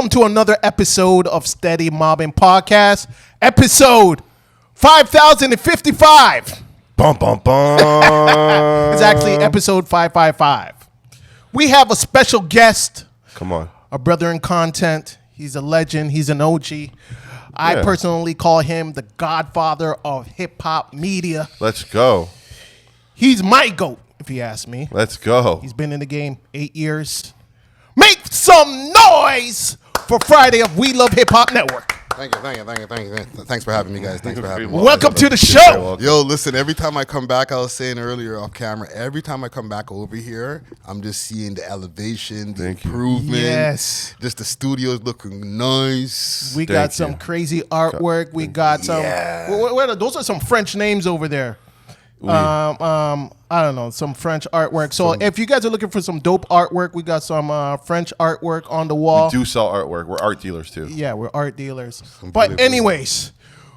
Welcome to another episode of Steady Mobbing Podcast, episode 5055. Bum, bum, bum. It's actually episode 555. We have a special guest. Come on. A brother in content. He's a legend. He's an OG. I personally call him the godfather of hip-hop media. Let's go. He's my GOAT, if you ask me. Let's go. He's been in the game 8 years. Make some noise for Friday of We Love Hip Hop Network. Thank you. Thanks for having me, guys. Thanks for having me. Welcome to the show. Yo, listen, every time I come back, I was saying earlier off camera, every time I come back over here, I'm just seeing the elevation, the improvement. Yes. Just the studio's looking nice. We got some crazy artwork. We got some. Those are some French names over there. I don't know, some French artwork. So if you guys are looking for some dope artwork, we got some French artwork on the wall. We do sell artwork. We're art dealers too. Yeah, we're art dealers. But anyways,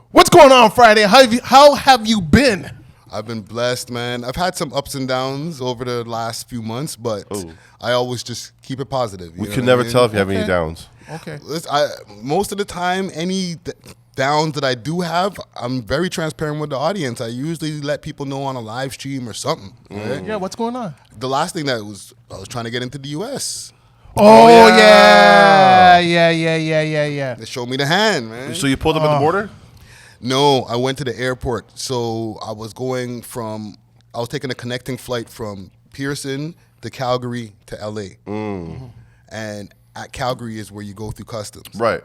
what's going on Friday? How have you been? I've been blessed, man. I've had some ups and downs over the last few months, but I always just keep it positive. We could never tell if you have any downs. Okay. Most of the time, any downs that I do have, I'm very transparent with the audience. I usually let people know on a live stream or something. Right? Yeah, what's going on? The last thing I was trying to get into the U.S. Oh, yeah. They showed me the hand, man. So you pulled them at the border? No, I went to the airport. So I was taking a connecting flight from Pearson to Calgary to L.A. And at Calgary is where you go through customs. Right.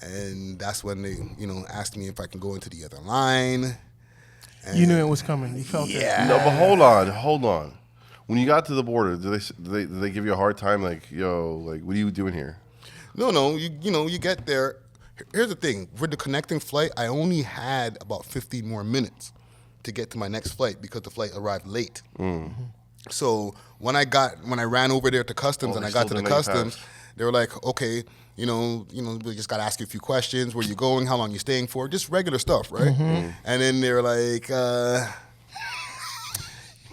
And that's when they, asked me if I can go into the other line. And you knew it was coming. You felt it. No, but hold on. When you got to the border, did they give you a hard time? Like, what are you doing here? No. You get there. Here's the thing. For the connecting flight, I only had about 15 more minutes to get to my next flight because the flight arrived late. So when I ran over there to customs and I got to the customs, they were like, okay, we just got to ask you a few questions. Where you going? How long you staying for? Just regular stuff, right? And then they were like,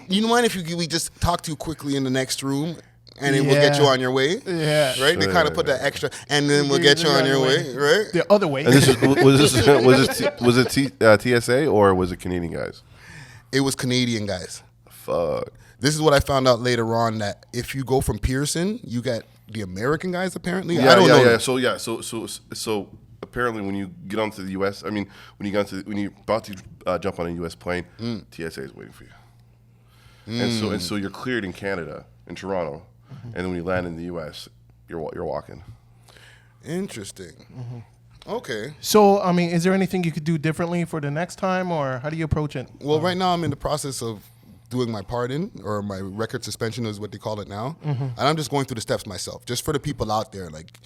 you mind if we just talk to you quickly in the next room, and then we'll get you on your way? Yeah. Right? They kind of put that extra, and then we'll get you on your way, right? The other way. And was it TSA or was it Canadian guys? It was Canadian guys. Fuck. This is what I found out later on, that if you go from Pearson, you get the American guys apparently. Yeah, I don't know. Yeah. So apparently, when you get onto the U.S., when you're about to jump on a U.S. plane, TSA is waiting for you. And so you're cleared in Canada, in Toronto, and then when you land in the U.S., you're walking. Interesting. Okay. So, is there anything you could do differently for the next time, or how do you approach it? Well, right now I'm in the process of doing my pardon, or my record suspension is what they call it now. And I'm just going through the steps myself. Just for the people out there, like,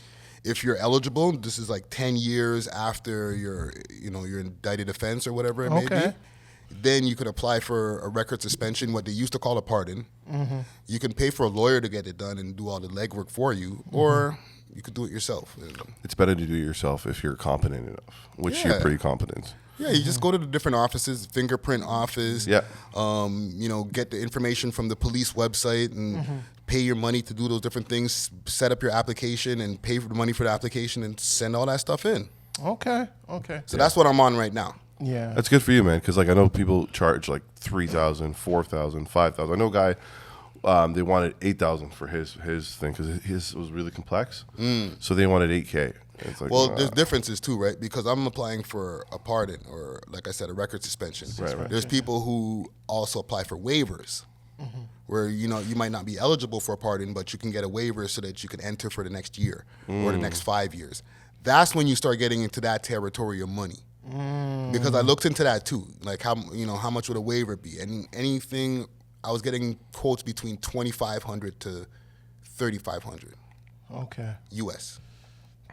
if you're eligible, this is like 10 years after your indicted offense or whatever it may be. Then you could apply for a record suspension, what they used to call a pardon. You can pay for a lawyer to get it done and do all the legwork for you, or you could do it yourself. It's better to do it yourself if you're competent enough, which you're pretty competent. Yeah, you just go to the different offices, fingerprint office. Yeah. Get the information from the police website and pay your money to do those different things. Set up your application and pay for the money for the application and send all that stuff in. Okay. So that's what I'm on right now. Yeah. That's good for you, man, because I know people charge like $3,000, $4,000, $5,000. I know a guy, they wanted $8,000 for his thing because his was really complex. So they wanted $8K. It's like, there's differences too, right? Because I'm applying for a pardon, or like I said, a record suspension. Right. There's people who also apply for waivers, where you might not be eligible for a pardon, but you can get a waiver so that you can enter for the next year or the next 5 years. That's when you start getting into that territory of money. Because I looked into that too, like how much would a waiver be, and anything. I was getting quotes between $2,500 to $3,500. Okay. US.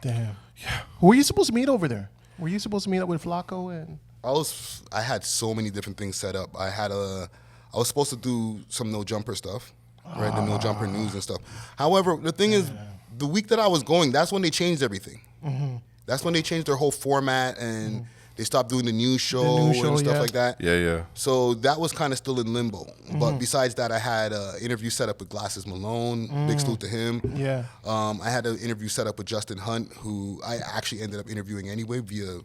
Damn. Yeah. Who were you supposed to meet over there? Were you supposed to meet up with Flacco and? I had so many different things set up. I was supposed to do some no jumper stuff, right? The no jumper news and stuff. However, the thing is, the week that I was going, that's when they changed everything. That's when they changed their whole format, and They stopped doing the news show and stuff like that. Yeah. So that was kind of still in limbo. But besides that, I had an interview set up with Glasses Malone. Big salute to him. Yeah. I had an interview set up with Justin Hunt, who I actually ended up interviewing anyway via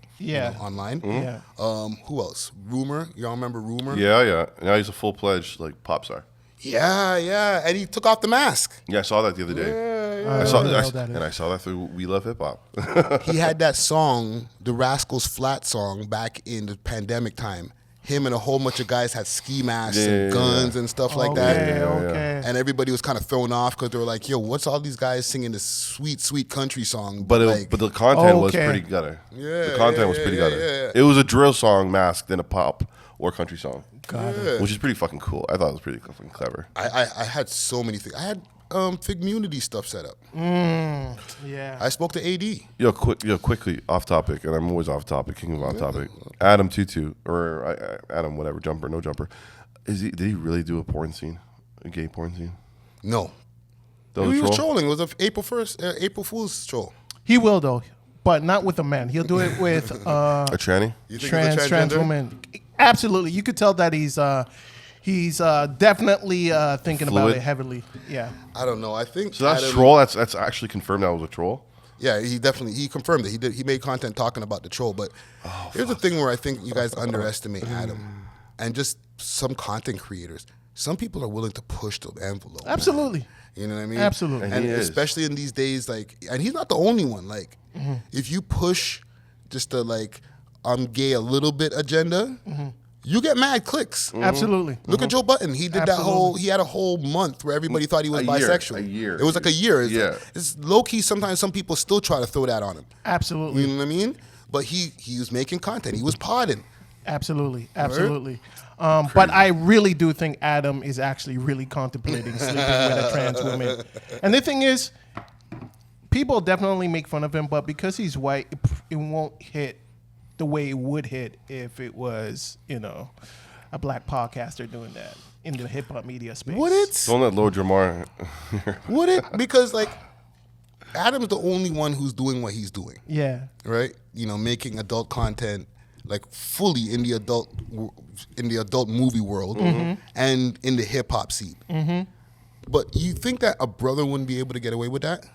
online. Yeah. Who else? Rumor. Y'all remember Rumor? Yeah. Now he's a full-fledged like pop star. Yeah. And he took off the mask. Yeah, I saw that the other day. I saw that. and I saw that through We Love Hip Hop. He had that song, the Rascals Flat song, back in the pandemic time. Him and a whole bunch of guys had ski masks and guns and stuff like that. Okay. And everybody was kind of thrown off because they were like, yo, what's all these guys singing this sweet, sweet country song? But the content was Okay. pretty gutter. Yeah, the content was pretty gutter. It was a drill song masked in a pop or country song. Got it. Which is pretty fucking cool. I thought it was pretty fucking clever. I had so many things. I had Figmunity stuff set up. Yeah. I spoke to AD. Quickly off topic, and I'm always off topic, king of off topic. Adam Tutu, or Adam, whatever, jumper, no jumper. Did he really do a porn scene, a gay porn scene? No. That was He a was troll? trolling. It was an April Fool's troll. He will though, but not with a man. He'll do it with A tranny? You think it was a trans transgender? woman. Absolutely, you could tell that he's definitely thinking about Fluid? it heavily. Yeah. I don't know. I think So that's Adam- troll. That's actually confirmed that was a troll. Yeah, he confirmed it. He made content talking about the troll. But here's the thing where I think you guys underestimate Adam and just some content creators. Some people are willing to push the envelope. man. Absolutely. You know what I mean? Absolutely. And he is. especially in these days, like, and he's not the only one. Like, if you push just the like, I'm gay a little bit agenda, you get mad clicks. Absolutely. Look at Joe Button. He did he had a whole month where everybody thought he was bisexual. A year. It was like a year. Yeah. It's low key. Sometimes some people still try to throw that on him. Absolutely. You know what I mean? But he was making content. He was podding. Absolutely. But I really do think Adam is actually really contemplating sleeping with a trans woman. And the thing is, people definitely make fun of him, but because he's white, it won't hit the way it would hit if it was, a black podcaster doing that in the hip hop media space. Would it? Don't let Lord Jamar. Would it? Because like, Adam's the only one who's doing what he's doing. Yeah. Right? Making adult content like fully in the adult movie world and in the hip hop scene. But you think that a brother wouldn't be able to get away with that?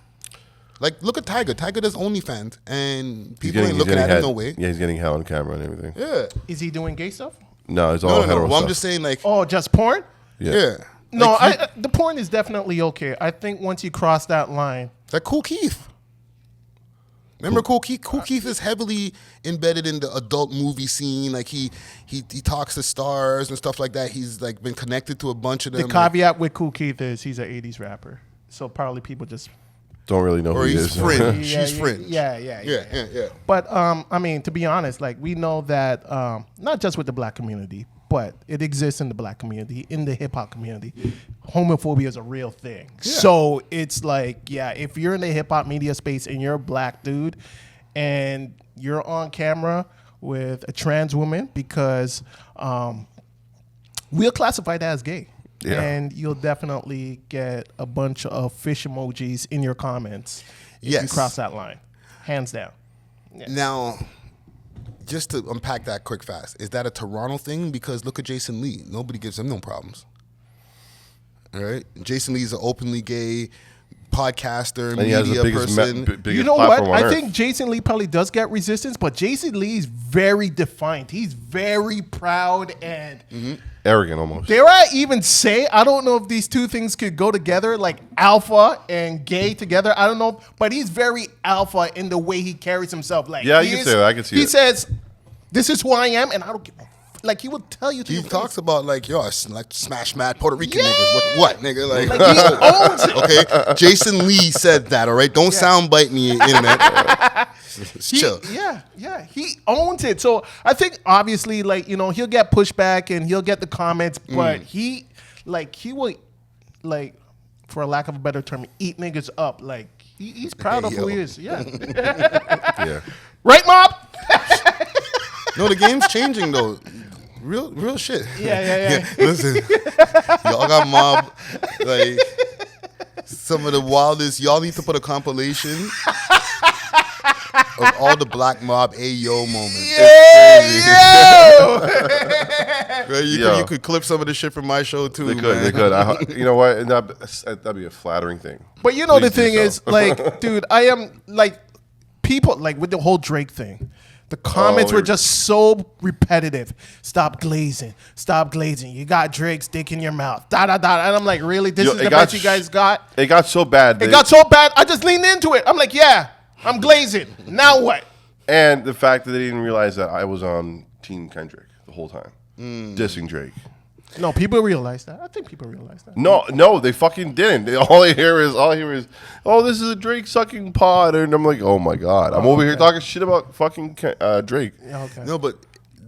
Like, look at Tiger. Tiger does OnlyFans, and people ain't looking at him no way. Yeah, he's getting held on camera and everything. Yeah. Is he doing gay stuff? No, it's all hetero Well, I'm stuff. just saying, like, Oh, just porn? yeah. No, Like, the porn is definitely okay. I think once you cross that line, like Kool Keith. Remember Kool Keith? Kool Keith is heavily embedded in the adult movie scene. Like he talks to stars and stuff like that. He's like been connected to a bunch of them. the caveat with Kool Keith is he's an 80s rapper. So probably people just... Don't really know Or who he he's is. fringe. Yeah, She's fringe. Yeah. But, I mean, to be honest, like, we know that not just with the black community, but it exists in the black community, in the hip-hop community. Homophobia is a real thing. Yeah. So it's like, if you're in the hip-hop media space and you're a black dude and you're on camera with a trans woman, because we'll classify that as gay. Yeah. And you'll definitely get a bunch of fish emojis in your comments if you Yes. cross that line. Hands down. Now, just to unpack that quick fast, is that a Toronto thing? Because look at Jason Lee. Nobody gives him no problems. All right? Jason Lee's an openly gay podcaster, And he has media the biggest, person. biggest You know what? platform on I earth. think Jason Lee probably does get resistance, but Jason Lee is very defiant. He's very proud and Arrogant almost. dare I even say, I don't know if these two things could go together, like alpha and gay together. I don't know, but he's very alpha in the way he carries himself. Like, Yeah, he you can say that. I can see He it. says, "This is who I am," and I don't give a like. He will tell you. To He your talks face. about like, yo, I like smash mad Puerto Rican Yeah. niggas. What, nigga? Like, Like, he owns it. okay, Jason Lee said that. All right, don't soundbite me, internet. Chill. Yeah, he owns it. So I think obviously, like, he'll get pushback and he'll get the comments, but he will, like, for a lack of a better term, eat niggas up. Like, he's proud of who he is. Yeah. Yeah. Right, Mob? No, the game's changing though. Real shit. Yeah. Listen, y'all got mob like some of the wildest. Y'all need to put a compilation Black Mob Ayo moments. Right, you could clip some of the shit from my show too. They could. You know what? And that'd be a flattering thing. But you know, the thing is, like, dude, I am like people like with the whole Drake thing. The comments were just so repetitive. Stop glazing. Stop glazing. You got Drake's dick in your mouth. Da da da. And I'm like, really? This is the best you guys got? It got so bad. It got so bad. I just leaned into it. I'm like, yeah, I'm glazing. Now what? And the fact that they didn't realize that I was on Team Kendrick the whole time, dissing Drake. No, people realize that. I think people realize that. No, they fucking didn't. All I hear is, oh, this is a Drake sucking pod, and I'm like, oh my god, I'm over here talking shit about fucking Drake. Yeah, okay. No, but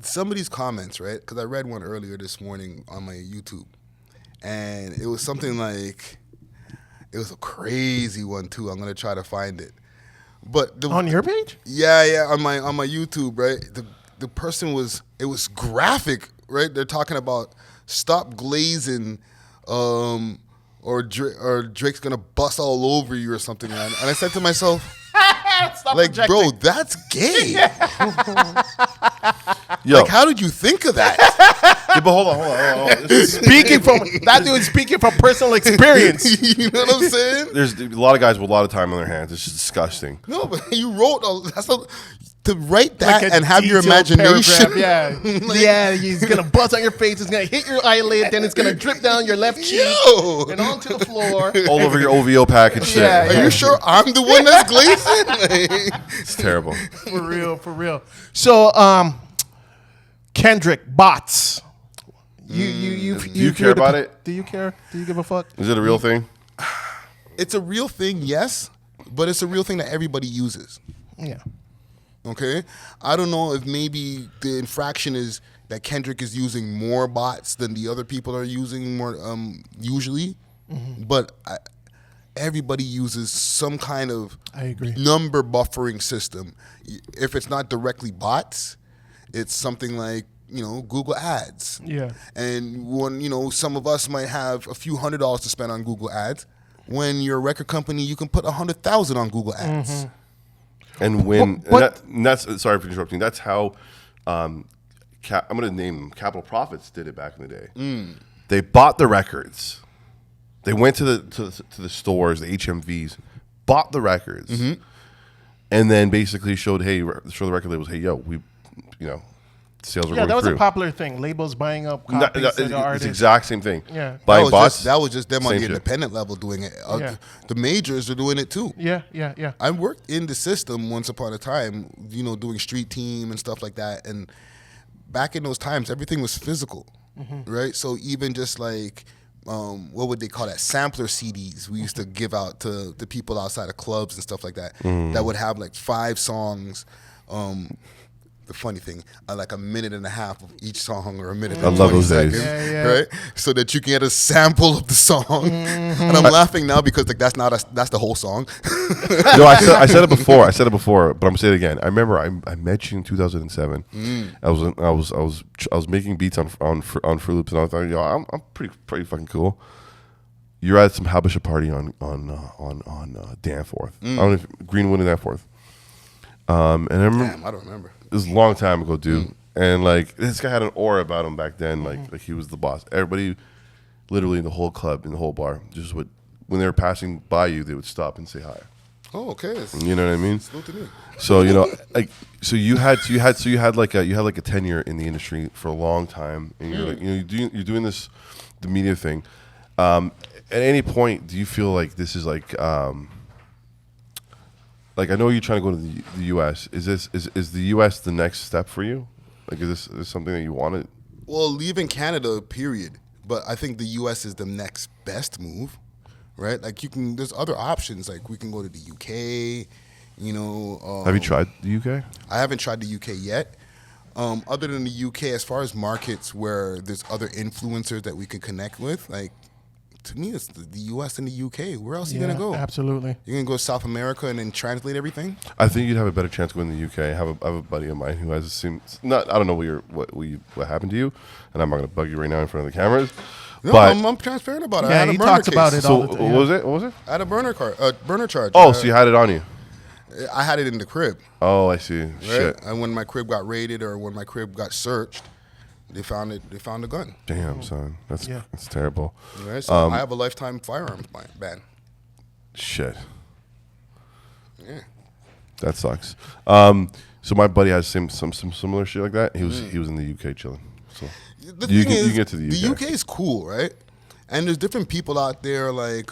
some of these comments, right? Because I read one earlier this morning on my YouTube, and it was something like, it was a crazy one too. I'm gonna try to find it. But on your page? Yeah, on my YouTube, right? The person was graphic, right? They're talking about stop glazing, or Drake's gonna bust all over you or something, man. And I said to myself, like, projecting. Bro, that's gay. Yo. Like, how did you think of that? Yeah, but hold on. Speaking from personal experience. You know what I'm saying? There's a lot of guys with a lot of time on their hands. It's just disgusting. No, but you wrote to write that like and have your imagination. Yeah, yeah. He's gonna bust on your face. It's gonna hit your eyelid. Then it's gonna drip down your left cheek and onto the floor, all over your OVO package. Yeah, Are you sure I'm the one that's glazing? It's terrible. For real. So, Kendrick bots. Do you care about it? Do you care? Do you give a fuck? Is it a real thing? It's a real thing, yes, but it's a real thing that everybody uses. Yeah. Okay? I don't know if maybe the infraction is that Kendrick is using more bots than the other people are using more usually, but everybody uses some kind of number buffering system. If it's not directly bots, it's something like, Google Ads. Yeah. And when, some of us might have a few $100s to spend on Google Ads. When you're a record company, you can put 100,000 on Google Ads. And when and that's sorry for interrupting. That's how I'm going to name them. Capital Profits did it back in the day. They bought the records. They went to the stores, the HMVs, bought the records, and then basically show the record labels, hey, yo, sales are going through. Yeah, that was a popular thing. Labels buying up copies of the artists. It's the exact same thing. Yeah. Buying bots. That was just them on the independent level doing it. The majors are doing it too. Yeah. I worked in the system once upon a time, doing street team and stuff like that. And back in those times, everything was physical, right? So even just like, what would they call that? Sampler CDs we used to give out to the people outside of clubs and stuff like that. That would have like 5 songs. The funny thing, like a minute and a half of each song or a minute. I love those days, right? So that you can get a sample of the song. And I'm laughing now because like that's the whole song. No, I said it before, but I'm gonna say it again. I remember I met you in 2007. I was making beats on Fruit Loops, and I thought, I'm pretty fucking cool. You're at some Habesha party on Danforth. I don't know if Greenwood and Danforth. And I remember. Damn, I don't remember. It was a long time ago, dude. And like this guy had an aura about him back then, like he was the boss. Everybody, literally in the whole club, in the whole bar, just would when they were passing by you, they would stop and say hi. Oh, okay. You know what I mean? It's good to me. So you had like a tenure in the industry for a long time, and you're like you're doing this, the media thing. At any point, do you feel like this is like I know you're trying to go to the U.S. Is the U.S. the next step for you? Like, is this something that you wanted? Well, leaving Canada, period. But I think the U.S. is the next best move, right? Like, there's other options. Like, we can go to the U.K., Have you tried the U.K.? I haven't tried the U.K. yet. Other than the U.K., as far as markets where there's other influencers that we can connect with, like, to me, it's the U.S. and the U.K. Where else are you going to go? Absolutely. You're going to go to South America and then translate everything? I think you'd have a better chance going to the U.K. I have a buddy of mine who has the same. I don't know what happened to you, and I'm not going to bug you right now in front of the cameras. No, but I'm transparent about it. Yeah, he talks about it all the time. What was it? I had a burner charge. Oh, so you had it on you? I had it in the crib. Oh, I see. Right? Shit. And when my crib got raided or when my crib got searched, they found it. They found the gun. Damn, son. That's terrible. Right? So I have a lifetime firearms ban. Shit. Yeah. That sucks. So my buddy has some similar shit like that. He was in the UK chilling. So The you thing is, can get to the UK. The UK is cool, right? And there's different people out there like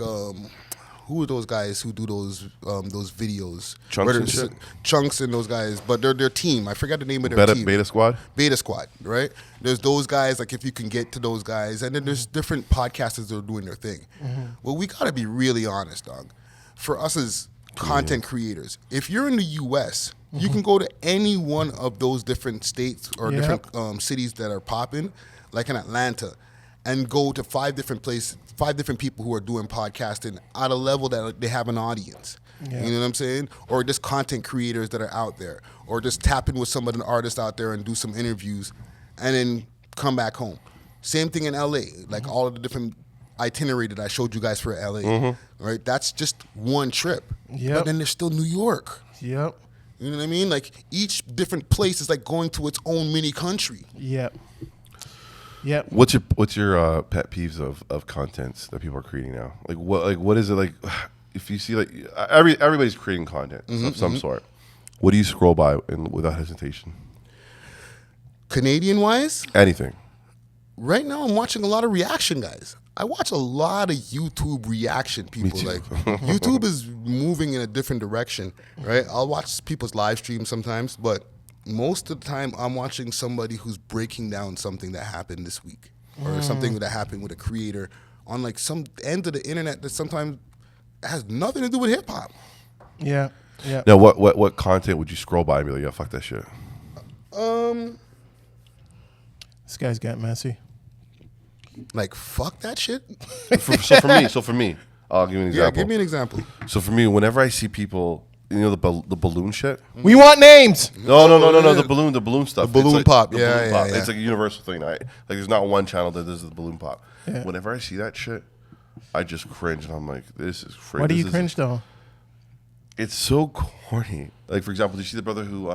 who are those guys who do those videos? Chunks and shit? Chunks and those guys, but they're their team. I forgot the name of their team. Beta Squad? Beta Squad, right? There's those guys, like if you can get to those guys, and then there's different podcasters that are doing their thing. Well, we gotta be really honest, dog. For us as content creators, if you're in the US, you can go to any one of those different states or different cities that are popping, like in Atlanta, and go to 5 different places, 5 different people who are doing podcasting at a level that they have an audience. You know what I'm saying? Or just content creators that are out there, or just tap in with some of the artists out there and do some interviews, and then come back home. Same thing in LA, like all of the different itinerary that I showed you guys for LA, right? That's just one trip. But then there's still New York. Yep. You know what I mean? Like each different place is like going to its own mini country. Yep. Yep. What's your pet peeves of contents that people are creating now? Like what is it like? If you see like everybody's creating content of some sort, what do you scroll by without hesitation? Canadian wise, Anything. right now I'm watching a lot of reaction guys. I watch a lot of YouTube reaction people. too. Like YouTube is moving in a different direction, right? I'll watch people's live streams sometimes, but most of the time I'm watching somebody who's breaking down something that happened this week or something that happened with a creator on like some end of the internet that sometimes has nothing to do with hip hop. Yeah. Yeah. Now, what content would you scroll by and be like, yeah, fuck that shit? This guy's got messy. Like fuck that shit. So for me, I'll give you an example. Yeah, give me an example. So for me, whenever I see people, you know, the balloon shit. We want names. No, the balloon stuff. The balloon It's like pop. the Yeah, balloon yeah, pop. yeah. It's like a universal thing. Right? Like there's not one channel that does the balloon pop. Yeah. Whenever I see that shit, I just cringe, and I'm like, this is crazy. Why do you cringe though? It's so corny. Like for example, did you see the brother who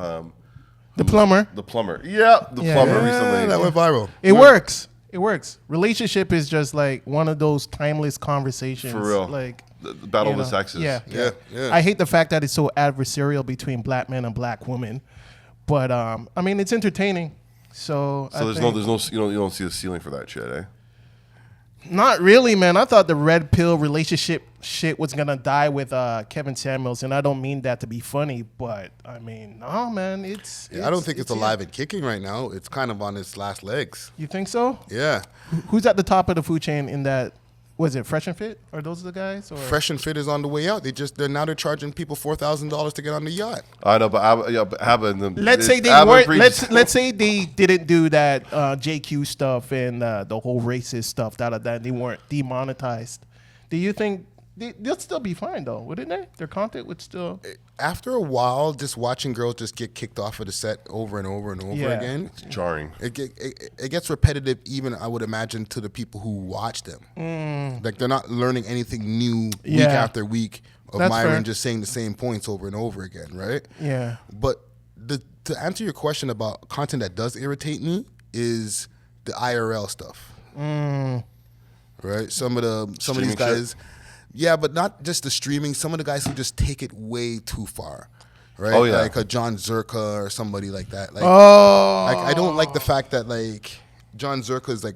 The plumber. the plumber? Yeah, the plumber recently. That went viral. It works. It works. Relationship is just like one of those timeless conversations. For real. Like the battle of the sexes. Yeah. Yeah. I hate the fact that it's so adversarial between black men and black women, but I mean it's entertaining. So there's no you don't see the ceiling for that shit, eh? Not really, man. I thought the red pill relationship shit was gonna die with Kevin Samuels, and I don't mean that to be funny, but I mean, no, man. I don't think it's alive and kicking right now. It's kind of on its last legs. You think so? Yeah. Who's at the top of the food chain in that? Was it Fresh and Fit? Are those the guys? Or? Fresh and Fit is on the way out. They're charging people $4,000 to get on the yacht. I know, but Abba and them. Let's say they weren't. Let's say they didn't do that JQ stuff and the whole racist stuff. That they weren't demonetized. Do you think they'll still be fine though? Wouldn't they? Their content would still. After a while, just watching girls just get kicked off of the set over and over and over again, It's jarring. it gets repetitive. Even I would imagine to the people who watch them, like they're not learning anything new week after week of That's Myron fair. just saying the same points over and over again, right? Yeah. But to answer your question about content that does irritate me is the IRL stuff, right? Some of these Streaming guys. shit? Yeah, but not just the streaming. Some of the guys who just take it way too far, right? Oh, yeah. Like a John Zerka or somebody like that. Like, Oh. I don't like the fact that like John Zerka is like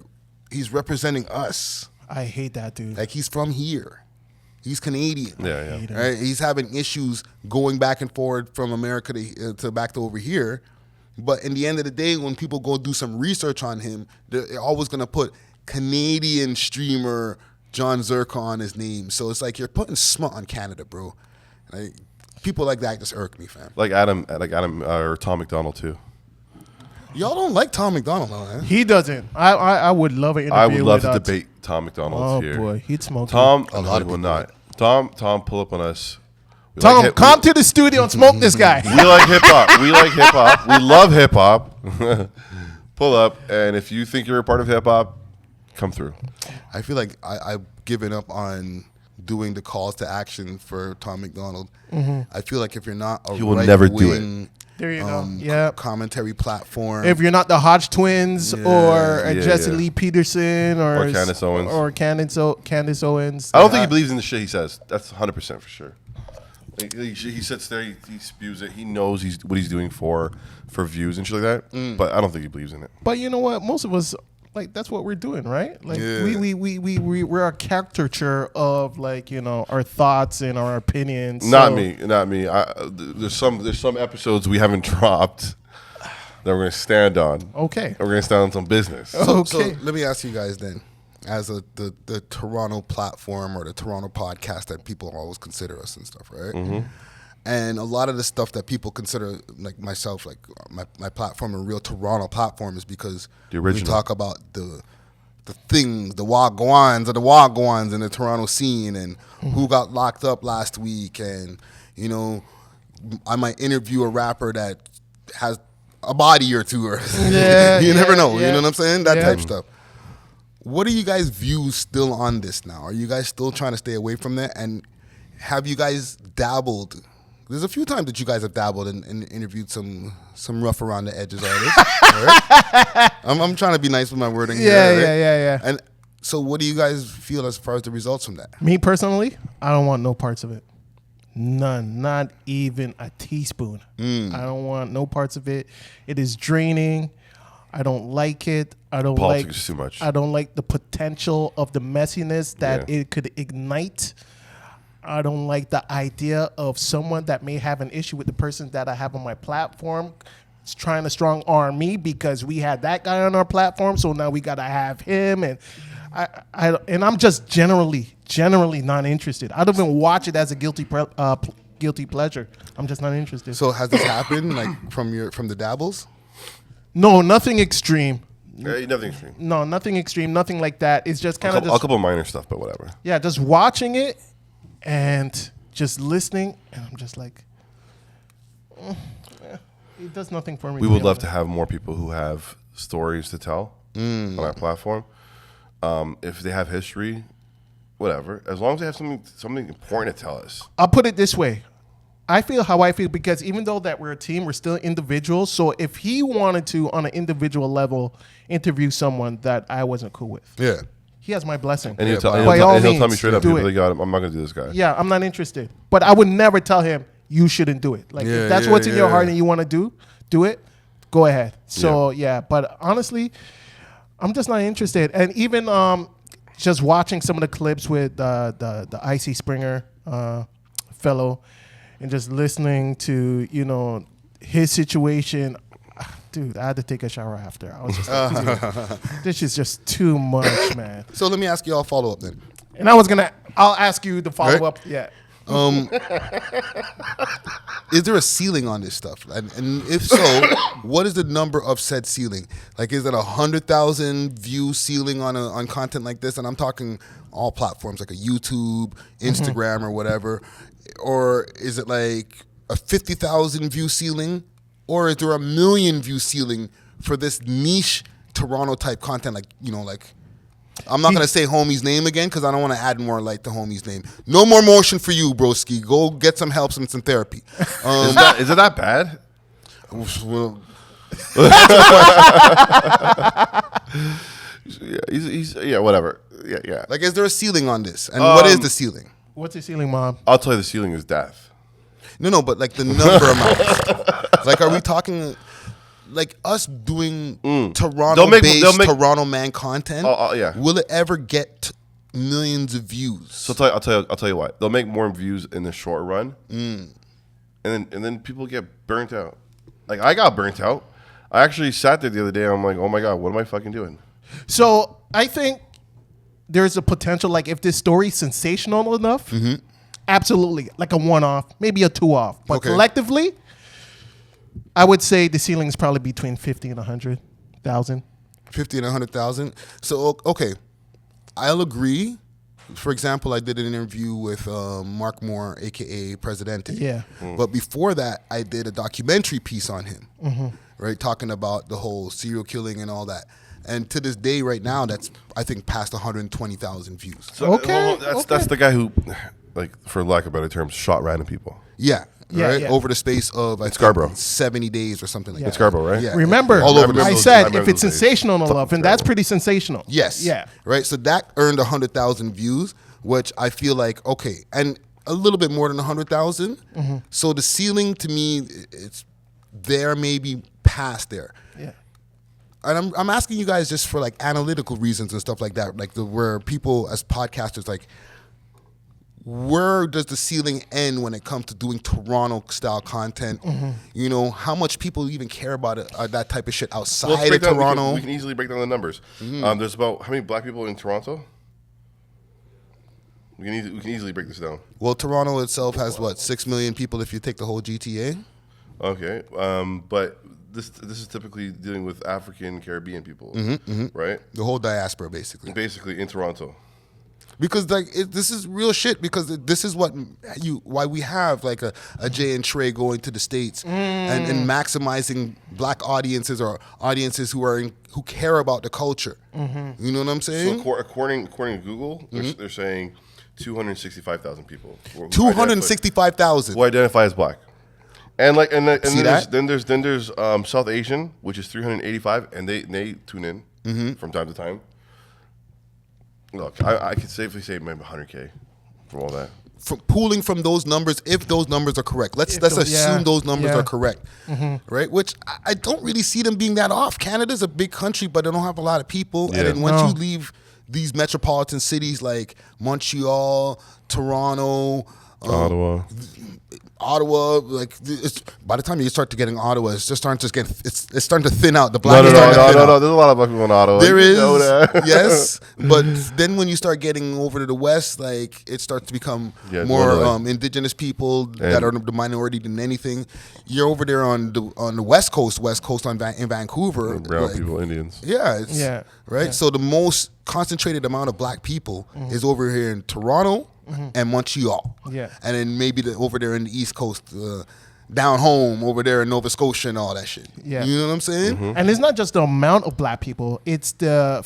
he's representing us. I hate that dude. Like he's from here. He's Canadian. Yeah. Right? He's having issues going back and forward from America to back to over here. But in the end of the day, when people go do some research on him, they're always gonna put Canadian streamer John Zerka on his name. So it's like you're putting smut on Canada, bro. Like people like that just irk me, fam. Like Adam or Tom McDonald too. Y'all don't like Tom McDonald, though, man. He doesn't. I would love an interview. I would love with, to debate Tom McDonald Oh here. boy, he'd smoke. Tom, A lot of will people. not. Tom, pull up on us. We Tom, like hip- come to the studio and smoke this guy. We like hip hop. We like hip hop. We love hip hop. Pull up, and if you think you're a part of hip hop, come through. I feel like I've given up on doing the calls to action for Tom McDonald. I feel like if you're not a He will never do right-wing, There you go. Yeah. commentary platform, If you're not the Hodge twins or Jesse yeah. Lee Peterson or Candace Owens. or Candace Owens. I don't think he believes in the shit he says. That's 100% for sure. He sits there, he spews it. He knows what he's doing for views and shit like that. But I don't think he believes in it. But you know what? Most of us, like, that's what we're doing, right? Like, we're a caricature of, like, you know, our thoughts and our opinions. Not me. There's some episodes we haven't dropped that we're gonna stand on. Okay. We're gonna stand on some business. So let me ask you guys then, as the Toronto platform or the Toronto podcast that people always consider us and stuff, right? Mm-hmm. And a lot of the stuff that people consider, like myself, like my platform, a real Toronto platform, is because we talk about the things, the wagwans in the Toronto scene, and who got locked up last week, and you know, I might interview a rapper that has a body or two, or you never know. You know what I'm saying? That type stuff. What are you guys' views still on this now? Are you guys still trying to stay away from that? And have you guys dabbled? There's a few times that you guys have dabbled and interviewed some rough around the edges artists. Right? I'm trying to be nice with my wording here. Yeah. And so what do you guys feel as far as the results from that? Me personally, I don't want no parts of it. None. Not even a teaspoon. I don't want no parts of it. It is draining. I don't like it. Politics is too much. I don't like the potential of the messiness that it could ignite. I don't like the idea of someone that may have an issue with the person that I have on my platform is trying to strong arm me because we had that guy on our platform, so now we got to have him. And I'm just generally not interested. I don't even watch it as a guilty pleasure. I'm just not interested. So has this happened, like from the dabbles? No, nothing extreme. Nothing extreme. No, nothing extreme. Nothing like that. It's just kind of a couple minor stuff, but whatever. Yeah, just watching it and just listening, and I'm just like, it does nothing for me. We would love to have more people who have stories to tell on our platform. If they have history, whatever. As long as they have something important to tell us. I'll put it this way. I feel how I feel because even though that we're a team, we're still individuals. So if he wanted to, on an individual level, interview someone that I wasn't cool with, he has my blessing. And he'll tell me straight up, I'm not going to do this guy. Yeah, I'm not interested. But I would never tell him, you shouldn't do it. Like, if that's what's in your heart and you want to do it, go ahead. So, but honestly, I'm just not interested. And even just watching some of the clips with the Icy Springer fellow, and just listening to, you know, his situation, dude, I had to take a shower after. I was just like, dude, this is just too much, man. So let me ask you all a follow-up then. And I'll ask you the follow-up. Yeah. Is there a ceiling on this stuff? And if so, what is the number of said ceiling? Like, is it 100,000 view ceiling on content like this? And I'm talking all platforms, like a YouTube, Instagram, or whatever. Or is it like a 50,000 view ceiling? Or is there a 1 million view ceiling for this niche Toronto type content? Like, you know, like, I'm not going to say homie's name again because I don't want to add more light to homie's name. No more motion for you, broski. Go get some help and some therapy. Is it that bad? Well, he's whatever. Yeah. like, is there a ceiling on this? And what is the ceiling? What's the ceiling, Mom? I'll tell you the ceiling is death. No, but like the number amount. Like, are we talking like us doing Toronto-based Toronto man content? Will it ever get millions of views? So I'll tell you what. They'll make more views in the short run, and then people get burnt out. Like, I got burnt out. I actually sat there the other day and I'm like, oh my God, what am I fucking doing? So I think there's a potential, like, if this story's sensational enough, absolutely, like a one-off, maybe a two-off. But collectively, I would say the ceiling is probably between 50 and 100,000. 50 and 100,000. So, okay, I'll agree. For example, I did an interview with Mark Moore, a.k.a. Presidente. Yeah. But before that, I did a documentary piece on him, right, talking about the whole serial killing and all that. And to this day, right now, that's I think past 120,000 views. So, Okay, that's the guy who, like, for lack of better terms, shot random people. Yeah. Yeah, Right? yeah. Over the space of I think, Scarborough. 70 days or something like Yeah. that. Scarborough, right? Yeah. Remember, all over the I place. said remember if it's those days. sensational enough, and that's terrible. pretty sensational. Yes. Yeah. Right. So that earned 100,000 views, which I feel like okay, and a little bit more than 100,000. Mm-hmm. So the ceiling to me, it's there, maybe past there. Yeah. And I'm asking you guys just for like analytical reasons and stuff like that, like where people as podcasters like. Where does the ceiling end when it comes to doing Toronto style content? Mm-hmm. You know, how much people even care about it, that type of shit Well, outside let's of break down- Toronto? we can easily break down the numbers. There's about how many black people in Toronto? We can easily break this down. Well, Toronto itself has what 6 million people if you take the whole GTA. Okay, but this is typically dealing with African Caribbean people, right? The whole diaspora, basically. Basically in Toronto. Because like this is real shit. Because this is why we have like a Jay and Trey going to the States and maximizing black audiences or audiences who care about the culture. You know what I'm saying? So according to Google, they're saying 265,000 people. 265,000. Who identify as black. And See that? then there's South Asian, which is 385, and they tune in from time to time. Look, I could safely say maybe 100K from all that. Pooling from those numbers, if those numbers are correct, let's assume those numbers are correct, right? Which I don't really see them being that off. Canada's a big country, but they don't have a lot of people. Yeah. And then once you leave these metropolitan cities like Montreal, Toronto, Ottawa, like by the time you start to getting Ottawa, it's just starting to get it's starting to thin out. The black No. is starting to thin out. There's a lot of black people in Ottawa. There You is, know that. yes, but then when you start getting over to the west, like it starts to become more totally. indigenous people that are the minority than anything. You're over there on the west coast in Vancouver, Brown like, people, Indians. yeah, right. Yeah. So the most concentrated amount of black people is over here in Toronto and Montreal. Yeah. And then maybe over there in the East Coast, down home over there in Nova Scotia and all that shit. Yeah. You know what I'm saying? And it's not just the amount of black people; it's the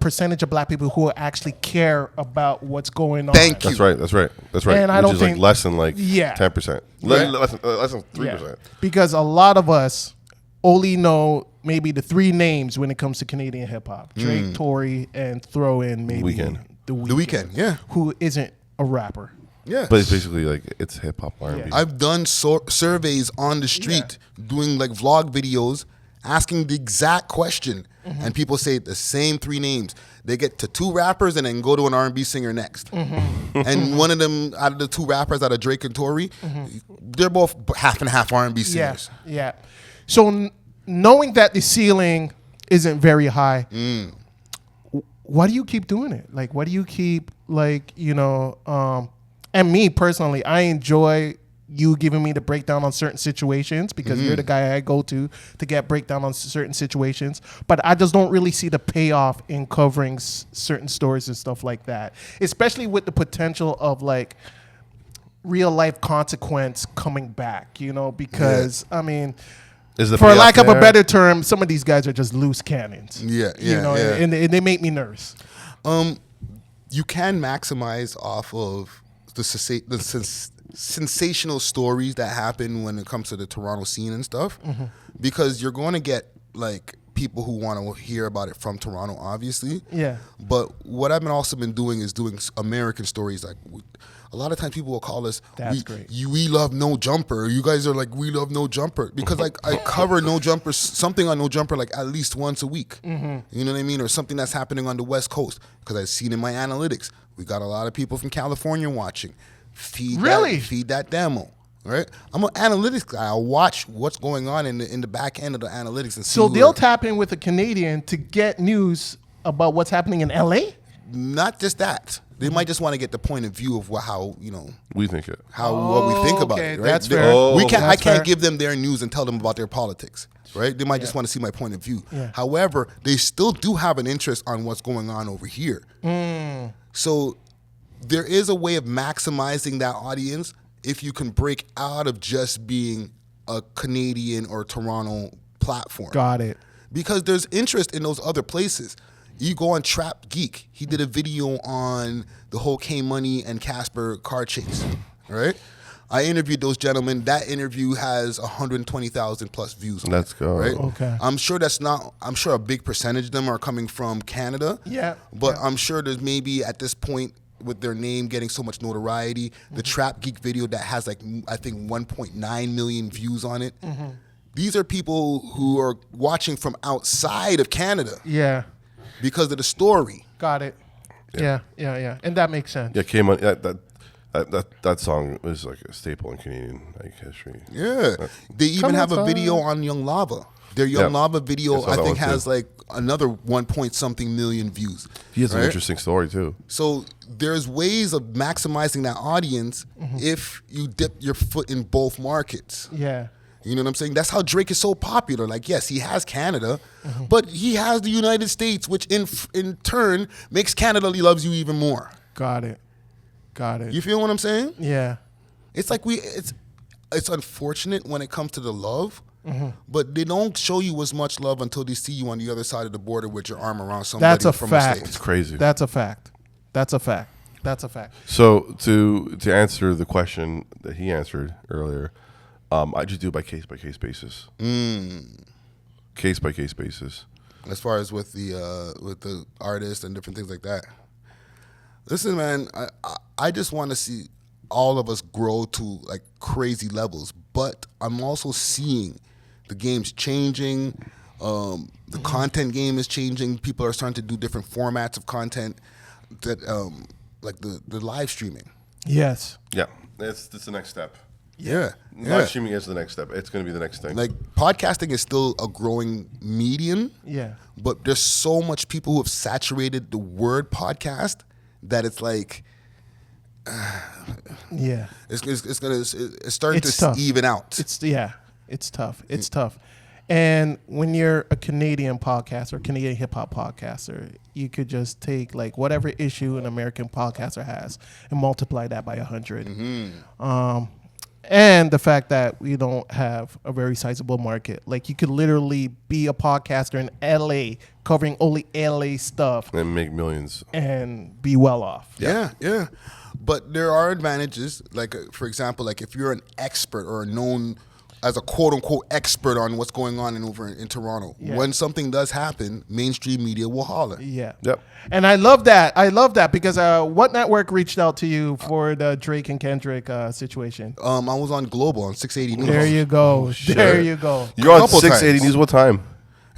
percentage of black people who actually care about what's going on. Thank you. That's right. And I Which don't is think- like less than 10%. Right. Less than 3%. Yeah. Because a lot of us only know maybe the three names when it comes to Canadian hip hop: Drake, Tory, and throw in maybe Weeknd. The Weeknd, yeah. who isn't a rapper. Yeah. But it's basically like it's hip hop R&B. Yeah. I've done surveys on the street doing like vlog videos asking the exact question and people say the same three names. They get to two rappers and then go to an R&B singer next. And one of them out of the two rappers out of Drake and Tory, they're both half and half R&B singers. Yeah. So knowing that the ceiling isn't very high, why do you keep doing it? Like, why do you keep like, and me personally, I enjoy you giving me the breakdown on certain situations because you're the guy I go to get breakdown on certain situations. But I just don't really see the payoff in covering certain stories and stuff like that, especially with the potential of like real life consequence coming back, because I mean, Is the for payoff lack of a there? better term, some of these guys are just loose cannons. Yeah. And they make me nervous. You can maximize off of the sensational stories that happen when it comes to the Toronto scene and stuff, because you're going to get like people who want to hear about it from Toronto, obviously. Yeah. But what I've also been doing is doing American stories. Like a lot of times people will call us, That's great. We love No Jumper. You guys are like, we love No Jumper. Because like I cover No Jumper, something on No Jumper like at least once a week. You know what I mean? Or something that's happening on the West Coast. Because I've seen in my analytics, we got a lot of people from California watching. Feed that demo. Right? I'm an analytics guy. I watch what's going on in the back end of the analytics and see. So they'll tap in with a Canadian to get news about what's happening in LA? Not just that. They might just want to get the point of view of how We think it. what we think about okay, it. Right? that's fair. I That's fair. can't give them their news and tell them about their politics. Right? They might just want to see my point of view. Yeah. However, they still do have an interest on what's going on over here. So there is a way of maximizing that audience if you can break out of just being a Canadian or Toronto platform. Got it. because there's interest in those other places. You go on Trap Geek. He did a video on the whole K Money and Casper car chase, right? I interviewed those gentlemen. That interview has 120,000 plus views. Let's go. Right? Okay. I'm sure a big percentage of them are coming from Canada. Yeah. But I'm sure there's maybe at this point with their name getting so much notoriety, the Trap Geek video that has like, I think 1.9 million views on it. These are people who are watching from outside of Canada. Yeah. Because of the story. Got it. Yeah. And that makes sense. Yeah, came on that song is like a staple in Canadian like history. Yeah. They even have a video on Young Lava. Their Young Lava video, I think, has like another 1 point something million views. He has an interesting story too. So there's ways of maximizing that audience if you dip your foot in both markets. Yeah. You know what I'm saying? That's how Drake is so popular. Like, yes, he has Canada, but he has the United States, which in turn makes Canada loves you even more. Got it. You feel what I'm saying? Yeah. It's like it's unfortunate when it comes to the love, but they don't show you as much love until they see you on the other side of the border with your arm around somebody. That's a from fact. It's crazy. That's a fact. So to answer the question that he answered earlier, I just do it by case basis. Case by case basis. As far as with the artist and different things like that. Listen, man, I just want to see all of us grow to like crazy levels, but I'm also seeing the game's changing. The content game is changing. People are starting to do different formats of content that like the live streaming. Yes. Yeah, that's the next step. Yeah. Live streaming is the next step. It's going to be the next thing. Like podcasting is still a growing medium. Yeah. But there's so much people who have saturated the word podcast that it's like, Yeah. it's starting to tough. even out. It's tough. It's tough. And when you're a Canadian podcaster, Canadian hip hop podcaster, you could just take like whatever issue an American podcaster has and multiply that by 100. And the fact that we don't have a very sizable market. Like you could literally be a podcaster in LA covering only LA stuff and make millions and be well off. Yeah. But there are advantages. Like, for example, like if you're an expert or known as a quote unquote expert on what's going on over in Toronto, when something does happen, mainstream media will holler. Yeah. Yep. And I love that because what network reached out to you for the Drake and Kendrick situation? I was on Global on 680 News. There you go. There you go. You're on Couple 680 times. News. What time?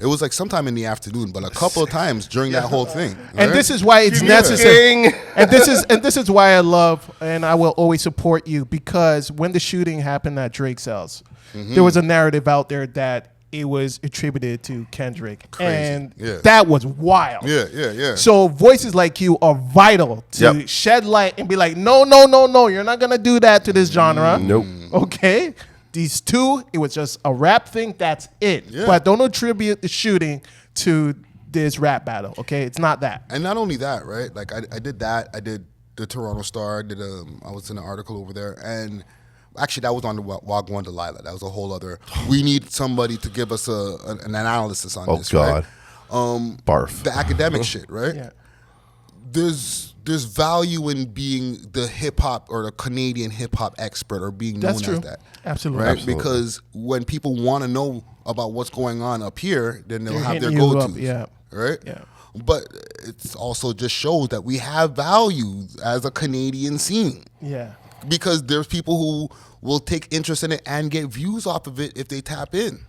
It was like sometime in the afternoon, but a couple of times during that whole thing. And right? this is why it's necessary. and this is why I love and I will always support you, because when the shooting happened at Drake's house, there was a narrative out there that it was attributed to Kendrick. Crazy. And Yeah. that was wild. Yeah. So voices like you are vital to shed light and be like, no, you're not gonna do that to this genre. Nope. Okay. These two, it was just a rap thing. That's it. Yeah. But don't attribute the shooting to this rap battle. Okay, it's not that. And not only that, right? Like I did that. I did the Toronto Star. I was in an article over there, and actually that was on the Wagwan Delilah. That was a whole other. We need somebody to give us an analysis on this. God. Right? Barf. The academic shit, right? Yeah. There's value in being the hip hop or the Canadian hip hop expert or being known That's true. as that. Absolutely. Right? Absolutely. Because when people want to know about what's going on up here, then they'll They're have their hitting you up, go-tos. yeah. Right? Yeah. But it's also just shows that we have value as a Canadian scene. Yeah. Because there's people who will take interest in it and get views off of it if they tap in.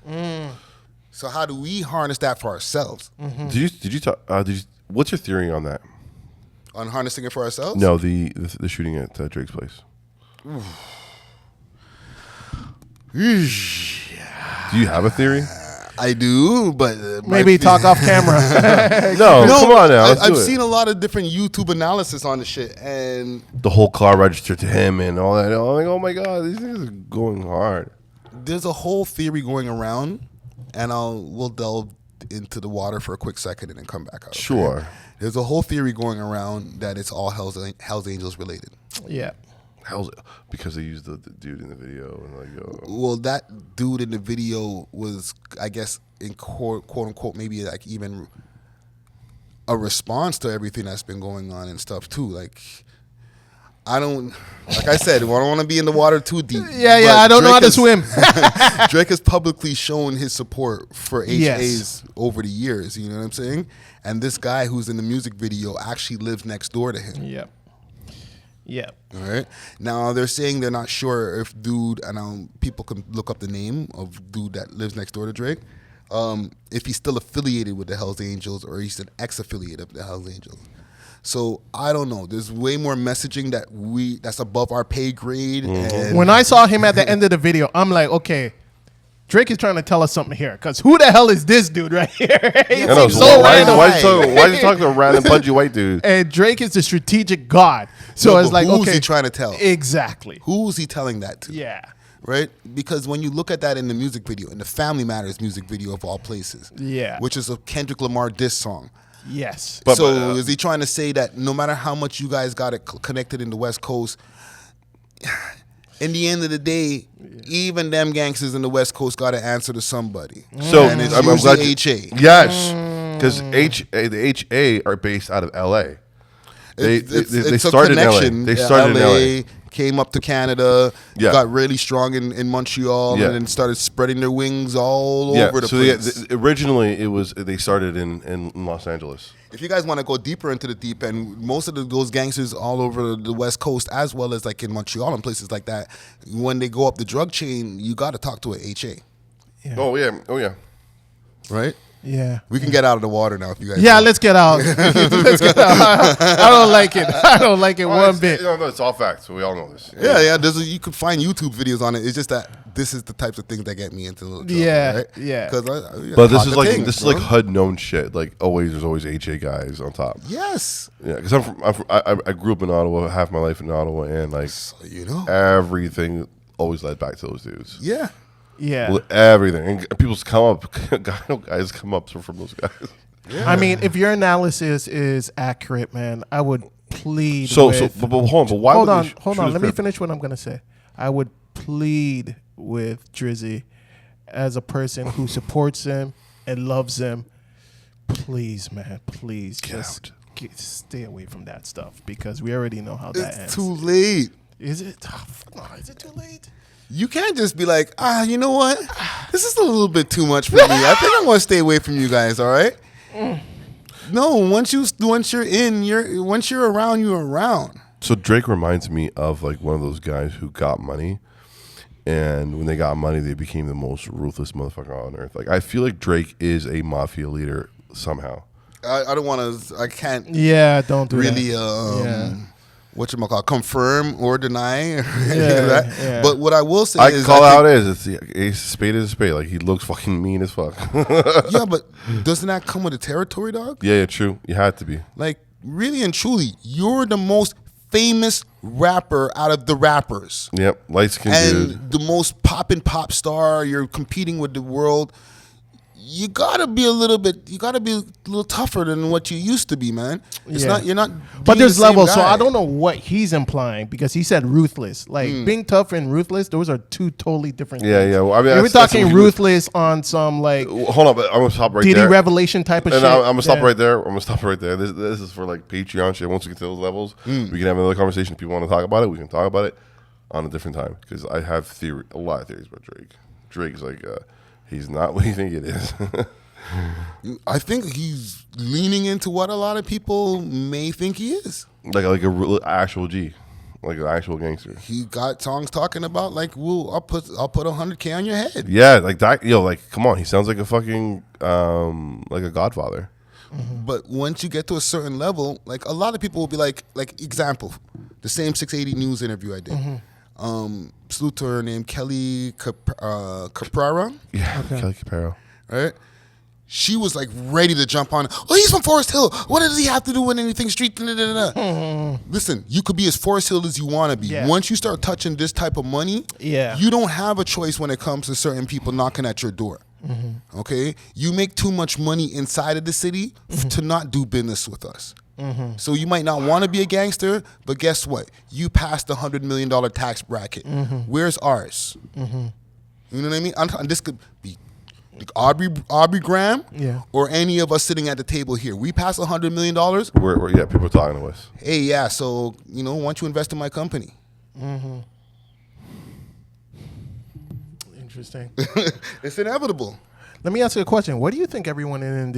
So how do we harness that for ourselves? Did you talk? What's your theory on that? On harnessing it for ourselves? No, the shooting at Drake's place. Do you have a theory? I do, but Maybe talk off camera. No, come on now. Let's I've do it. seen a lot of different YouTube analysis on the shit, and The whole car registered to him and all that. I'm like, oh my god, these things are going hard. there's a whole theory going around, and we'll delve into the water for a quick second and then come back out. Okay? Sure. There's a whole theory going around that it's all Hell's Angels related. Yeah. How's it? Because they used the dude in the video and like, Well, that dude in the video was, I guess, in quote unquote maybe like even a response to everything that's been going on and stuff too. Like I don't, like I said, I don't want to be in the water too deep. Yeah, I don't know how to swim. Drake has publicly shown his support for HAs Yes. over the years. You know what I'm saying? And this guy who's in the music video actually lives next door to him. Yep. All right. Now they're saying they're not sure if dude, and people can look up the name of dude that lives next door to Drake, if he's still affiliated with the Hells Angels or he's an ex-affiliate of the Hells Angels. So I don't know. There's way more messaging that's above our pay grade. And When I saw him at the end of the video, I'm like, okay, Drake is trying to tell us something here. Because who the hell is this dude right here? He I know, seems so so why random. is he talking to a random pudgy white dude? And Drake is the strategic god. So No, it's but like, who's okay. he trying to tell? Exactly. Who's he telling that to? Yeah. Right? Because when you look at that in the music video, in the Family Matters music video of all places, Yeah. which is a Kendrick Lamar diss song. Yes. So is he trying to say that no matter how much you guys got it connected in the West Coast, in the end of the day, even them gangsters in the West Coast got to answer to somebody. So And it's I'm usually glad HA. Yes, because the HA are based out of LA. They It's started a in LA. connection. They started in LA. Came up to Canada, Yeah. got really strong in Montreal, Yeah. and then started spreading their wings all over the place. Originally they started in Los Angeles. If you guys want to go deeper into the deep end, most of those gangsters all over the West Coast, as well as like in Montreal and places like that, when they go up the drug chain, you got to talk to a HA, Oh yeah. right? Yeah. We can get out of the water now if you guys. Yeah, want. let's get out. Let's get out. I don't like it. I don't like it one bit. No, it's all facts. So we all know this. Yeah. You could find YouTube videos on it. It's just that this is the types of things that get me into the trouble, Yeah, right? yeah. Because But this is like HUD known shit. Like there's always HA guys on top. yes, Yeah, because I grew up in Ottawa, half my life in Ottawa, and like you know, everything always led back to those dudes. yeah. Yeah. Well, everything, and people's come up, guys come up from those guys. I mean, if your analysis is accurate, man, I would plead So with... but hold on, but why? hold would on, they hold shoot on. his Let me crib? finish what I'm going to say. I would plead with Drizzy as a person who supports him and loves him. Please, man, please just stay away from that stuff because we already know how that It's ends. too late. Is it? Oh, is it too late? You can't just be like, you know what? This is a little bit too much for me. I think I'm going to stay away from you guys. All right. No, once you're around, you're around. So Drake reminds me of like one of those guys who got money, and when they got money, they became the most ruthless motherfucker on earth. Like I feel like Drake is a mafia leader somehow. I don't want to. I can't Yeah, don't do really. that. Whatchamacallit, confirm or deny Yeah. But what I will say I is, call out it's a spade is a spade. Like he looks fucking mean as fuck. yeah, but doesn't that come with the territory, dog? Yeah, true. You had to be. Like really and truly, you're the most famous rapper out of the rappers. Yep, light skinned And dude. the most poppin' pop star. You're competing with the world. You gotta be a little tougher than what you used to be, man. You're not. But being there's the same levels, so guy. I don't know what he's implying because he said ruthless. Like being tough and ruthless, those are two totally different Yeah, things. yeah. Well, I mean, we're that's talking what he- ruthless on some like Hold on, but I'm gonna stop right Diddy there. Revelation type of And shit. I'm gonna stop Yeah. right there. I'm gonna stop right there. This is for like Patreon shit. Once we get to those levels, we can have another conversation. If people want to talk about it, we can talk about it on a different time. Because I have a lot of theories about Drake. Drake's like, he's not what you think it is. I think he's leaning into what a lot of people may think he is. like a real actual G, like an actual gangster. He got songs talking about like, "Well, I'll put $100K on your head." Yeah, like that. Like come on, he sounds like a fucking like a Godfather. But once you get to a certain level, like a lot of people will be like example, the same 680 News interview I did. Salute to her named Kelly Caprara, Yeah, Kelly Caparo. right? She was like ready to jump on. Oh, he's from Forest Hill. What does he have to do with anything street? Listen, you could be as Forest Hill as you want to be. Yeah. Once you start touching this type of money, Yeah. you don't have a choice when it comes to certain people knocking at your door. Okay, you make too much money inside of the city to not do business with us. So you might not want to be a gangster, but guess what? You passed the $100 million tax bracket. Where's ours? You know what I mean? And this could be Like Aubrey Graham, Yeah. or any of us sitting at the table here. We pass $100 million. Yeah, people are talking to us. Hey, yeah. So why don't you invest in my company? Interesting. It's inevitable. Let me ask you a question. What do you think everyone in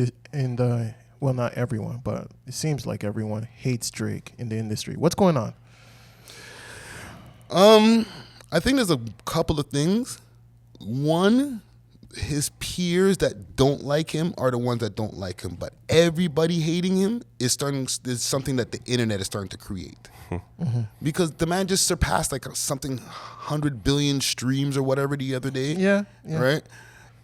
the well, not everyone, but it seems like everyone hates Drake in the industry. What's going on? I think there's a couple of things. One, his peers that don't like him are the ones that don't like him, but everybody hating him is something that the internet is starting to create. Because the man just surpassed like something 100 billion streams or whatever the other day. Yeah. Right?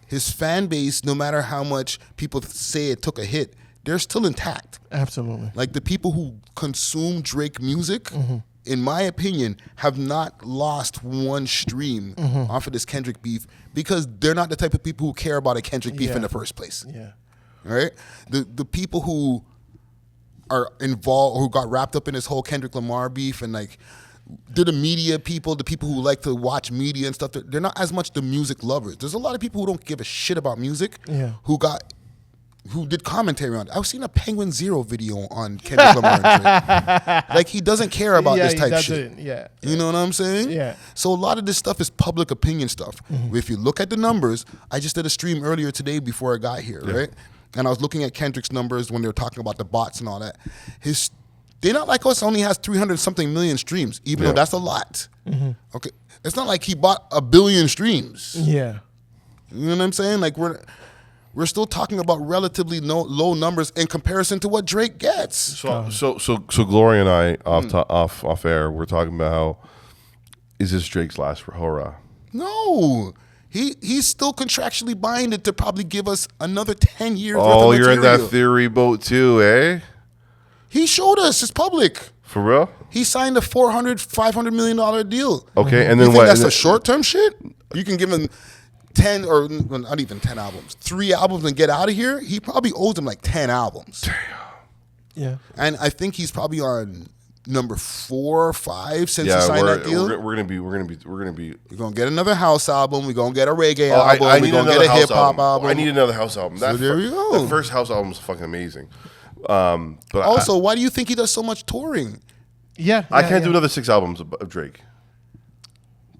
His fan base, no matter how much people say it took a hit, they're still intact. Absolutely. Like the people who consume Drake music, in my opinion, have not lost one stream off of this Kendrick beef because they're not the type of people who care about a Kendrick beef in the first place. Yeah. Right? The people who are involved, who got wrapped up in this whole Kendrick Lamar beef, and like they're the media people, the people who like to watch media and stuff. They're not as much the music lovers. There's a lot of people who don't give a shit about music who did commentary on it. I've seen a Penguin Zero video on Kendrick Lamar and Drake. Like, he doesn't care about this type shit. Yeah. You know what I'm saying? Yeah. So a lot of this stuff is public opinion stuff. If you look at the numbers, I just did a stream earlier today before I got here, right? And I was looking at Kendrick's numbers when they were talking about the bots and all that. They Not Like Us only has 300-something million streams, even though that's a lot. Okay, it's not like he bought 1 billion streams. Yeah. You know what I'm saying? Like, we're still talking about relatively low numbers in comparison to what Drake gets. So Gloria and I off air, we're talking about how is this Drake's last hurrah? No. He's still contractually binded to probably give us another 10 years worth Oh, of you're in material. that theory boat too, eh? He showed us. It's public. For real? He signed a $500 million deal. Okay, and You then think what? that's a short-term shit? You can give him 10 or not even 10 albums, 3 albums and get out of here? He probably owes him like 10 albums. Yeah. And I think he's probably on number 4 or 5 since he signed that deal. We're gonna be. We're gonna get another house album. We're gonna get a reggae album. I We're need gonna another get a house hip hop album. I need another house album. So there you go. The first house album is fucking amazing. But Also, why do you think he does so much touring? Yeah. I can't do another 6 albums of Drake.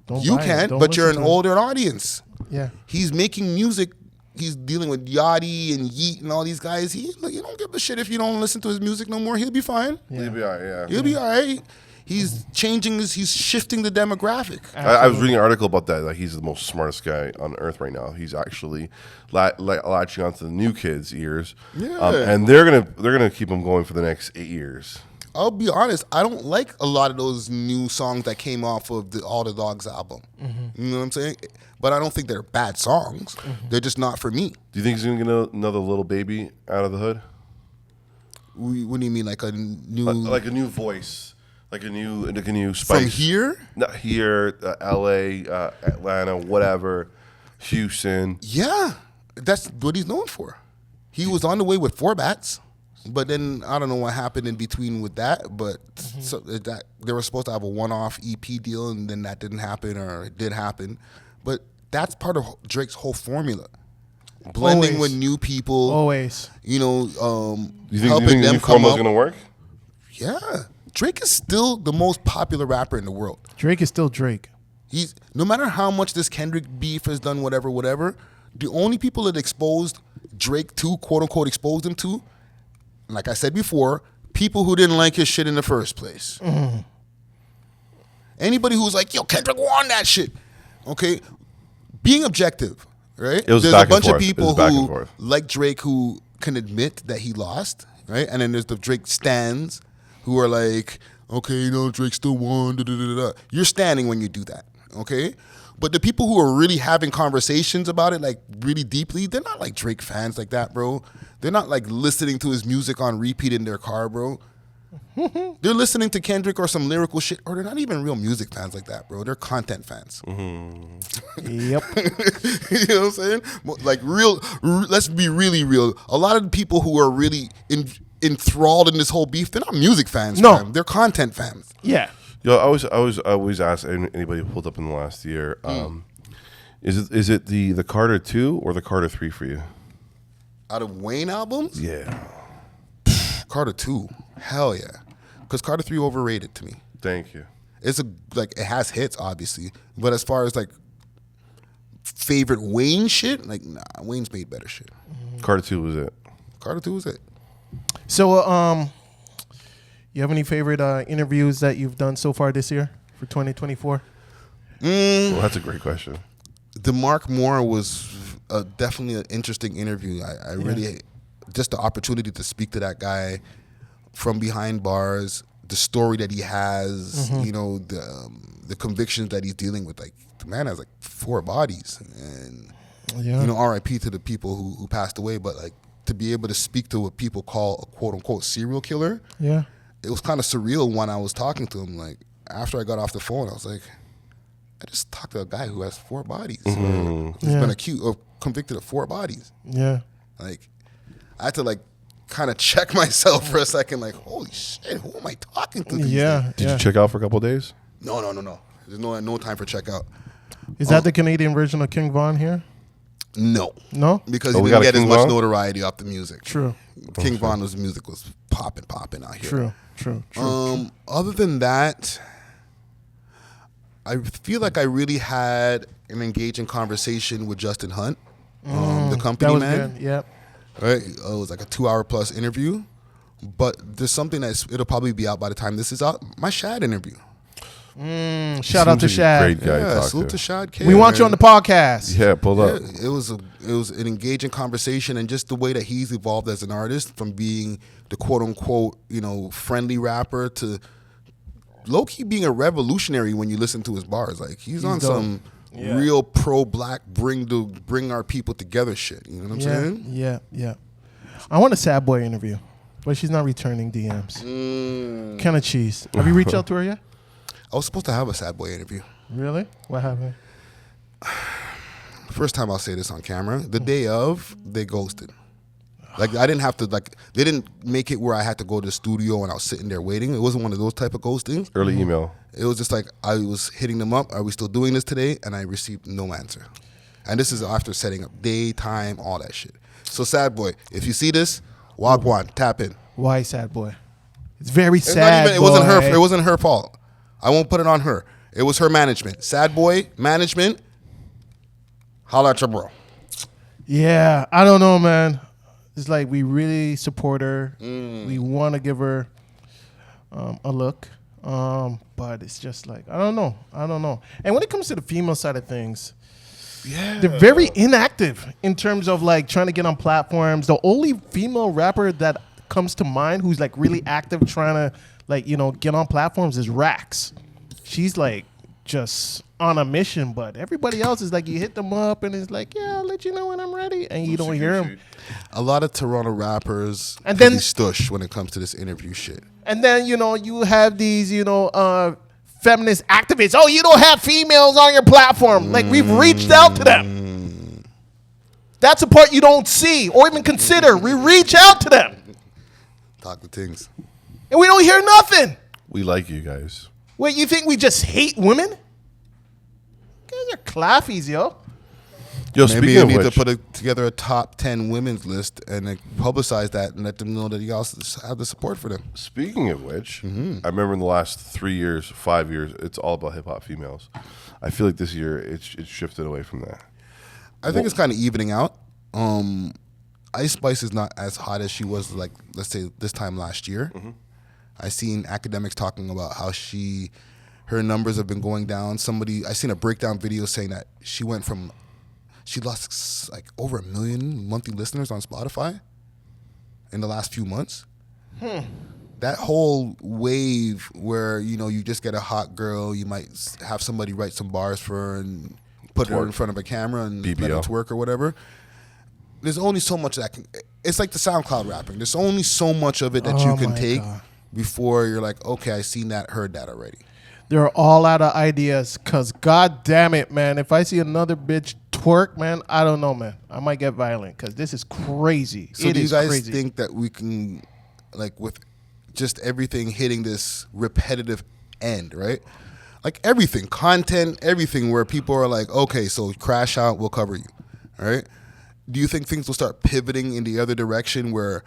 You can, but you're an older audience. Yeah. He's making music. He's dealing with Yachty and Yeet and all these guys. You don't give a shit if you don't listen to his music no more. He'll be fine. He'll be all right, yeah. He'll be all right. He's changing this. He's shifting the demographic. I was reading an article about that. Like, he's the most smartest guy on earth right now. He's actually latching onto the new kids' ears, and they're gonna keep him going for the next 8 years. I'll be honest. I don't like a lot of those new songs that came off of the All the Dogs album. You know what I'm saying? But I don't think they're bad songs. They're just not for me. Do you think he's gonna get another Little Baby out of the hood? What do you mean, like a new, like a new voice, like a new spice from here? Not here, L.A., Atlanta, whatever, Houston. Yeah, that's what he's known for. He was on the way with 4 Bats, but then I don't know what happened in between with that. But so that they were supposed to have a one-off EP deal, and then that didn't happen, or it did happen. But that's part of Drake's whole formula. Blending with new people. Always. You know, You think helping the them new come formula's up. gonna work? Yeah. Drake is still the most popular rapper in the world. Drake is still Drake. He's no matter how much this Kendrick beef has done, whatever. The only people that exposed Drake to, quote unquote, exposed him to, like I said before, people who didn't like his shit in the first place. Anybody who was like, "Yo, Kendrick won that shit," okay, being objective, right? It was there's back a bunch and of forth. people It was back and who forth. like Drake who can admit that he lost, right? And then there's the Drake stans who are like, "Okay, Drake still won." Da, da, da, da. You're standing when you do that, okay? But the people who are really having conversations about it, like really deeply, they're not like Drake fans like that, bro. They're not like listening to his music on repeat in their car, bro. They're listening to Kendrick or some lyrical shit, or they're not even real music fans like that, bro. They're content fans. Yep. You know what I'm saying? Like let's be really real. A lot of the people who are really enthralled in this whole beef, they're not music fans. No. Fam. They're content fans. Yeah. Yo, I always ask anybody who pulled up in the last year, Is it the Carter 2 or the Carter 3 for you? Out of Wayne albums, Yeah. Carter 2, hell yeah, because Carter 3 overrated to me. Thank you. It's it has hits obviously, but as far as like favorite Wayne shit, like nah, Wayne's made better shit. Carter 2 was it. Carter 2 was it. So, you have any favorite interviews that you've done so far this year for 2024? Well, that's a great question. The Mark Moore was definitely an interesting interview. I really, just the opportunity to speak to that guy from behind bars, the story that he has, you know, the convictions that he's dealing with. Like, the man has like 4 bodies, and you know, R.I.P. to the people who passed away. But like, to be able to speak to what people call a quote unquote serial killer, it was kind of surreal when I was talking to him. Like, after I got off the phone, I was like, I just talked to a guy who has 4 bodies. He's been accused or convicted of 4 bodies. Yeah. Like, I had to like kind of check myself for a second. Like, holy shit, who am I talking to? These days? Did you check out for a couple of days? No. There's no time for checkout. Is that the Canadian version of King Von here? No. Because he didn't get as much notoriety off the music. True. King Von's music was popping out here. True. Other than that, I feel like I really had an engaging conversation with Justin Hunt, the company man. Good. Yep. Right? It was like a 2-hour plus interview. But there's something it'll probably be out by the time this is out. My Shad interview. Shout out to Shad. Great guy. Yeah, salute to Shad K. We want you on the podcast. Yeah, pull up. It was an engaging conversation, and just the way that he's evolved as an artist, from being the quote unquote, you know, friendly rapper to low key being a revolutionary when you listen to his bars. Like, he's on dope. Some real pro black bring our people together shit. You know what I'm saying? Yeah. I want a Sad Boy interview, but she's not returning DMs. Kind of cheese. Have you reached out to her yet? I was supposed to have a Sad Boy interview. Really? What happened? First time I'll say this on camera. The day of, they ghosted. Like, I didn't have to, like, they didn't make it where I had to go to the studio and I was sitting there waiting. It wasn't one of those type of ghostings. Early email. It was just like, I was hitting them up. Are we still doing this today? And I received no answer. And this is after setting up day, time, all that shit. So, Sad Boy, if you see this, Wagwan, tap in. Why Sad Boy? It's very sad. It wasn't her. It wasn't her fault. I won't put it on her. It was her management. Sad Boy management. Holla at your bro. Yeah, I don't know, man. It's like we really support her. We want to give her a look, but it's just like I don't know. And when it comes to the female side of things, they're very inactive in terms of like trying to get on platforms. The only female rapper that comes to mind who's like really active trying to like, you know, get on platforms is Rax. She's like just on a mission, but everybody else is like you hit them up and it's like, yeah, I'll let you know when I'm ready, and you don't hear them. A lot of Toronto rappers and then stush when it comes to this interview shit. And then, you know, you have these, you know, feminist activists. Oh, you don't have females on your platform. Like, we've reached out to them. That's a part you don't see or even consider. We reach out to them. Talk the things. And we don't hear nothing. We like you guys. Wait, you think we just hate women? You guys are claffies, yo. Yo, maybe you need to put together a top 10 women's list and then publicize that and let them know that you also have the support for them. Speaking of which, I remember in the last 3 years, 5 years, it's all about hip-hop females. I feel like this year it's shifted away from that. I think it's kind of evening out. Ice Spice is not as hot as she was, like, let's say this time last year. I seen academics talking about how her numbers have been going down. I seen a breakdown video saying that she lost like over 1 million monthly listeners on Spotify in the last few months. That whole wave where, you know, you just get a hot girl, you might have somebody write some bars for her and put her in front of a camera and BBL. let her twerk or whatever. There's only so much it's like the SoundCloud rapping. There's only so much of it that you can take before you're like, okay, I seen that, heard that already. They're all out of ideas because, god damn it, man, if I see another bitch twerk, man, I don't know, man. I might get violent because this is crazy. So do you guys think that we can, like, with just everything hitting this repetitive end, right? like everything, content, everything, where people are like, okay, so crash out, we'll cover you, all right? Do you think things will start pivoting in the other direction where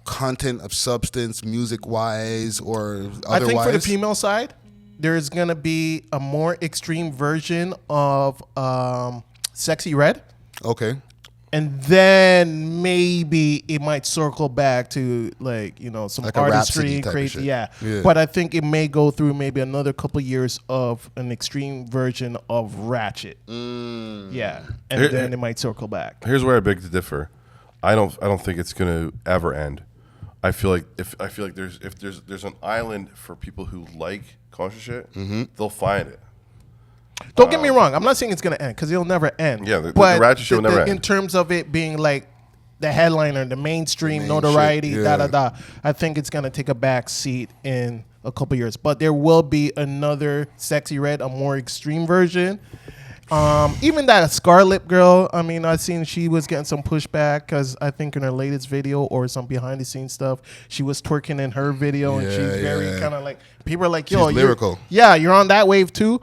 content of substance, music-wise or otherwise? I think for the female side, there's going to be a more extreme version of Sexy Red. Okay. And then maybe it might circle back to like, you know, some like artistry, type crazy, of shit. yeah. But I think it may go through maybe another couple years of an extreme version of Ratchet. Yeah, and then it might circle back. Here's where I beg to differ. I don't think it's gonna ever end. I feel like if there's an island for people who like conscious shit, they'll find it. Don't get me wrong. I'm not saying it's going to end because it'll never end. Yeah, the but Ratchet show will never end. In terms of it being like the headliner, the mainstream notoriety, shit, yeah. I think it's going to take a back seat in a couple years. But there will be another Sexy Red, a more extreme version. Even that Scarlet girl, I mean, I've seen she was getting some pushback because I think in her latest video or some behind the scenes stuff, she was twerking in her video and she's very kind of like, people are like, yo, she's lyrical. You're on that wave too.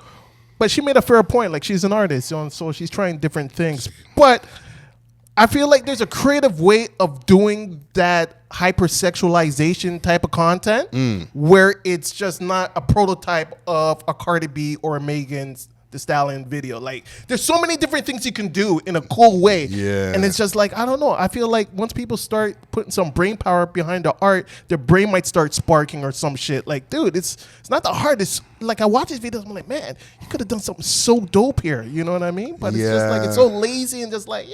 But she made a fair point. Like, she's an artist, so she's trying different things. But I feel like there's a creative way of doing that hypersexualization type of content where it's just not a prototype of a Cardi B or a Megan's The Stallion video. Like, there's so many different things you can do in a cool way. Yeah. And it's just like, I don't know. I feel like once people start putting some brain power behind the art, their brain might start sparking or some shit. Like, dude, it's not the hardest. Like, I watch these videos, I'm like, man, you could have done something so dope here. You know what I mean? But it's just like, it's so lazy and just like,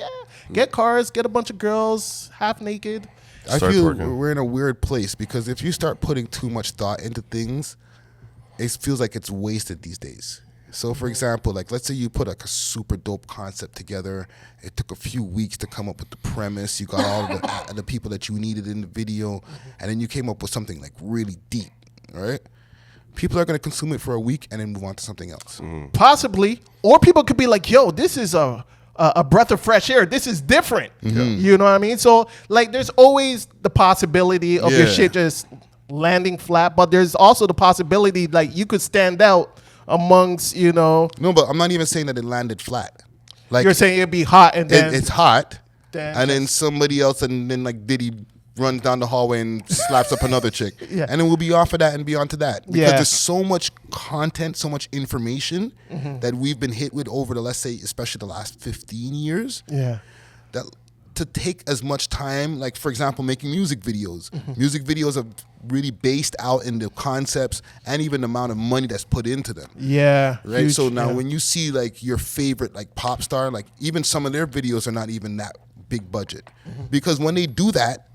get cars, get a bunch of girls, half naked. I feel we're in a weird place because if you start putting too much thought into things, it feels like it's wasted these days. So, for example, like let's say you put like a super dope concept together. It took a few weeks to come up with the premise. You got all of the people that you needed in the video, and then you came up with something like really deep, right? People are going to consume it for a week and then move on to something else. Possibly. Or people could be like, yo, this is a breath of fresh air. This is different. You know what I mean? So, like, there's always the possibility of your shit just landing flat, but there's also the possibility, like, you could stand out amongst, you know. No, but I'm not even saying that it landed flat. Like, you're saying it'd be hot and then it's hot, and then somebody else, and then like Diddy runs down the hallway and slaps up another chick, Yeah. and then we'll be off of that and be on to that because Yeah. there's so much content, so much information that we've been hit with over the, let's say, especially the last 15 years. Yeah. That to take as much time, like for example, making music videos. Music videos are really based out in the concepts and even the amount of money that's put into them. Yeah. Right. Huge, So now when you see like your favorite like pop star, like even some of their videos are not even that big budget. Because when they do that,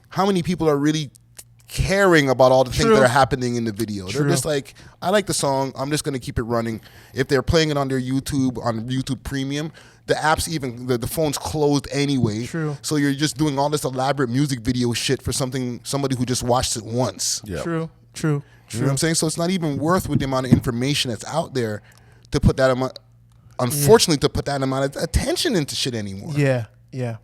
how many people are really caring about all the things that are happening in the video? They're just like, I like the song, I'm just gonna keep it running. If they're playing it on their YouTube, on YouTube Premium, the app's even the phone's closed anyway. True. So you're just doing all this elaborate music video shit for somebody who just watched it once. Yeah. True. You know what I'm saying? So it's not even worth with the amount of information that's out there to put that amount, unfortunately, to put that amount of attention into shit anymore. Yeah.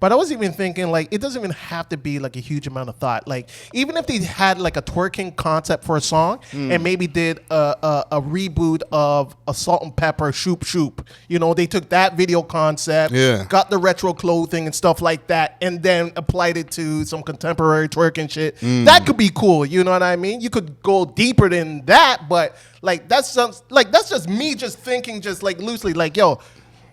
But I was even thinking, like, it doesn't even have to be like a huge amount of thought. Like, even if they had like a twerking concept for a song and maybe did a reboot of a Salt and Pepper Shoop Shoop, you know, they took that video concept, got the retro clothing and stuff like that, and then applied it to some contemporary twerking shit. That could be cool. You know what I mean? You could go deeper than that, but like that's just me just thinking just like loosely, like, yo,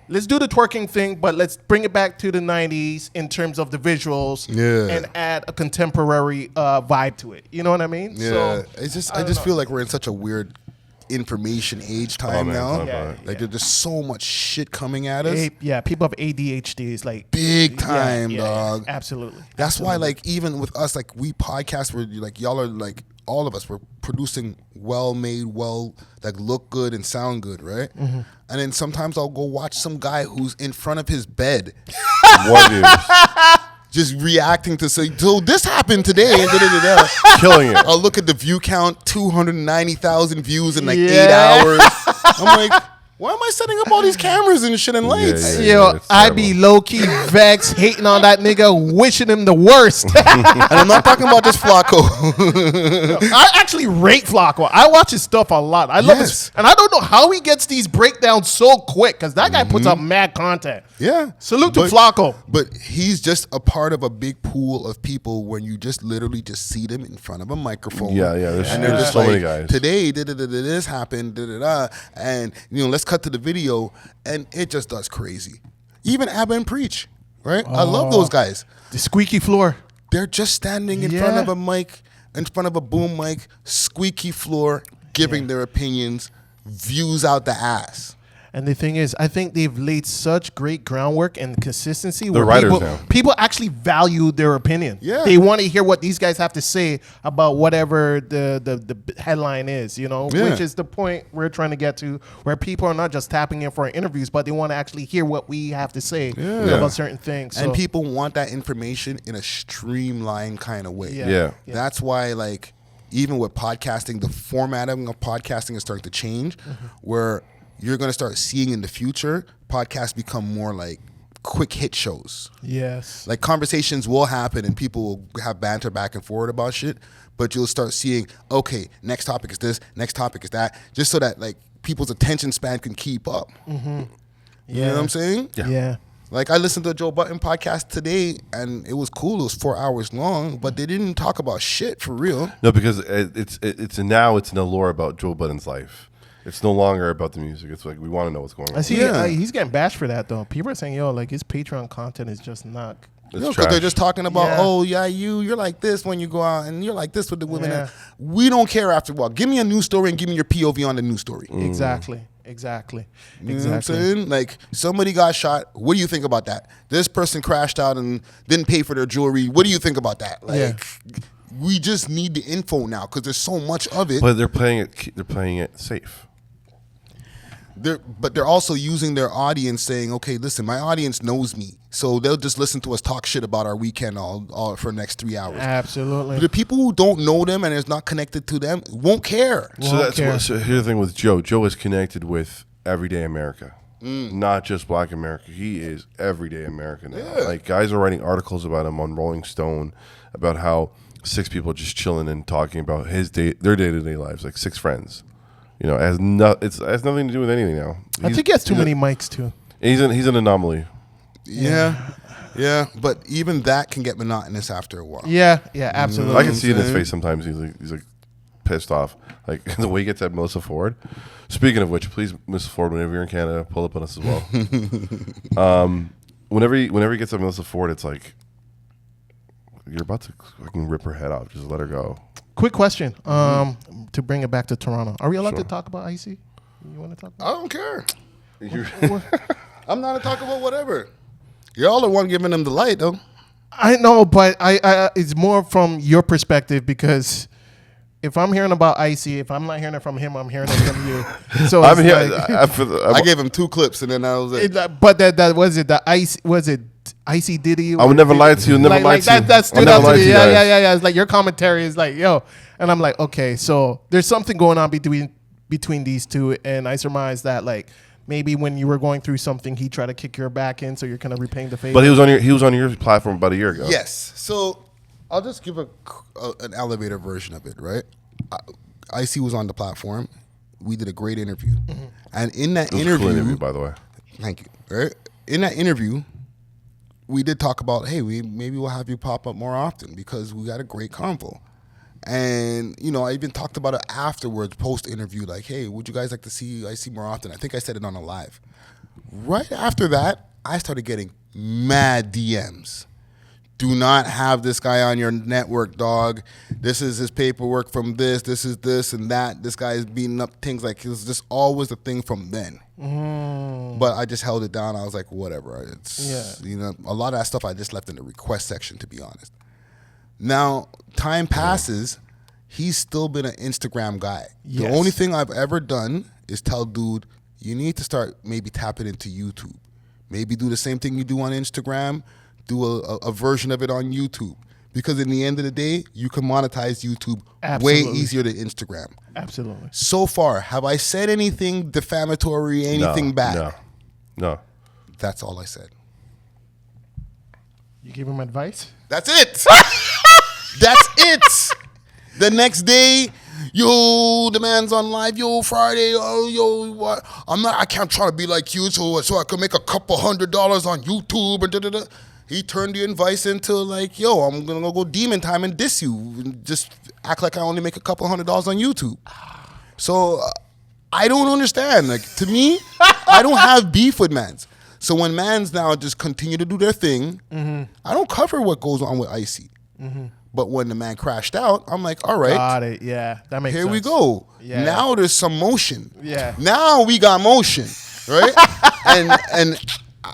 let's do the twerking thing, but let's bring it back to the 90s in terms of the visuals and add a contemporary vibe to it. You know what I mean? Yeah. So, I just feel like we're in such a weird information age time now. Like there's just so much shit coming at us. People have ADHD. It's like big time, dog. Absolutely. That's why, like, even with us, like, we podcast, we're like, y'all are like, all of us, we're producing well-made, like, look good and sound good, right? And then sometimes I'll go watch some guy who's in front of his bed. What is? Just reacting to say, so this happened today, and killing it. I'll look at the view count, 290,000 views in like 8 hours. I'm like, Why am I setting up all these cameras and shit and lights? Yo, I be low key vexed, hating on that nigga, wishing him the worst. And I'm not talking about just Flacco. I actually rate Flacco. I watch his stuff a lot. I love his, and I don't know how he gets these breakdowns so quick because that guy puts up mad content. Yeah. Salute to Flacco. But he's just a part of a big pool of people when you just literally just see them in front of a microphone. Yeah. There's And they're just so like, many guys. today, this happened, and let's cut to the video, and it just does crazy. Even Abba and Preach, right? I love those guys. The squeaky floor. They're just standing in front of a mic, in front of a boom mic, squeaky floor, giving their opinions, views out the ass. And the thing is, I think they've laid such great groundwork and consistency. They're writers people, now. People actually value their opinion. Yeah. They want to hear what these guys have to say about whatever the headline is, which is the point we're trying to get to, where people are not just tapping in for our interviews, but they want to actually hear what we have to say about certain things. And people want that information in a streamlined kind of way. Yeah. That's why, like, even with podcasting, the formatting of podcasting is starting to change, where you're going to start seeing in the future podcasts become more like quick hit shows. Yes. Like, conversations will happen and people will have banter back and forward about shit, but you'll start seeing, okay, next topic is this, next topic is that, just so that, like, people's attention span can keep up. You know what I'm saying? Yeah. Like, I listened to a Joe Budden podcast today, and it was cool. It was 4 hours long, but they didn't talk about shit for real. No, because it's now it's an allure about Joe Budden's life. It's no longer about the music. It's like we want to know what's going on. I see. He's getting bashed for that though. People are saying, "Yo, like his Patreon content is just not." Because they're just talking about, you're like this when you go out, and you're like this with the women. Yeah. We don't care after a while. Give me a news story and give me your POV on the news story. Exactly. You know what I'm saying? Like, somebody got shot. What do you think about that? This person crashed out and didn't pay for their jewelry. What do you think about that? Like, we just need the info now because there's so much of it. But they're playing it. They're playing it safe. But they're also using their audience, saying, okay, listen, my audience knows me, so they'll just listen to us talk shit about our weekend all for the next 3 hours. Absolutely. The people who don't know them and is not connected to them won't care. So here's the thing with Joe. Joe is connected with everyday America, not just Black America. He is everyday America now. Yeah. Like, guys are writing articles about him on Rolling Stone about how 6 people just chilling and talking about their day-to-day lives, like 6 friends. It has nothing to do with anything now. I think he has too many mics too. He's an anomaly. Yeah, but even that can get monotonous after a while. Yeah, absolutely. I can see it in his face sometimes. He's like pissed off, like the way he gets at Melissa Ford. Speaking of which, please, Melissa Ford, whenever you're in Canada, pull up on us as well. Whenever he gets at Melissa Ford, it's like you're about to fucking rip her head off. Just let her go. Quick question. To bring it back to Toronto, are we allowed to talk about IC? You want to talk about? I don't care. I'm not to talk about whatever. Y'all the one giving them the light, though. I know, but I it's more from your perspective, because if I'm hearing about Icy, if I'm not hearing it from him, I'm hearing it from you. So I'm here. I gave him 2 clips, and then I was like, but that was it. The Ice was it. Icy Diddy. I would never lie to you. Never lie to you. That stood out to me. Yeah. It's like your commentary is like, yo, and I'm like, okay, so there's something going on between these two, and I surmise that, like, maybe when you were going through something, he tried to kick your back in, so you're kind of repaying the favor. But he was on your platform about a year ago. yes. So I'll just give an elevator version of it, right? IC was on the platform. We did a great interview, and in that It was a cool interview, by the way. thank you. Right? In that interview, we did talk about, hey, maybe we'll have you pop up more often because we got a great convo. And, I even talked about it afterwards, post-interview, like, hey, would you guys like to see IC more often? I think I said it on a live. Right after that, I started getting mad DMs. Do not have this guy on your network, dog. This is his paperwork from this is this and that. This guy is beating up things. Like, it was just always a thing from then. But I just held it down. I was like, whatever. It's, a lot of that stuff I just left in the request section, to be honest. Now, time passes. He's still been an Instagram guy. Yes. The only thing I've ever done is tell dude, you need to start maybe tapping into YouTube. Maybe do the same thing you do on Instagram. Do a version of it on YouTube. Because in the end of the day, you can monetize YouTube Absolutely. way easier than Instagram. Absolutely. So far, have I said anything defamatory, anything bad? No. That's all I said. You give him advice? That's it. That's it. The next day, yo, the man's on live. Yo, Friday. Oh, yo, what? I can't try to be like you, so I can make a couple $100 on YouTube and da. He turned the advice into like, yo, I'm gonna go demon time and diss you, and just act like I only make a couple $100 on YouTube. So I don't understand. Like, to me, I don't have beef with mans. So when mans now just continue to do their thing, I don't cover what goes on with Icy. But when the man crashed out, I'm like, all right. Got it. Yeah, that makes sense. Here we go. Yeah. Now there's some motion. Yeah. Now we got motion, right? and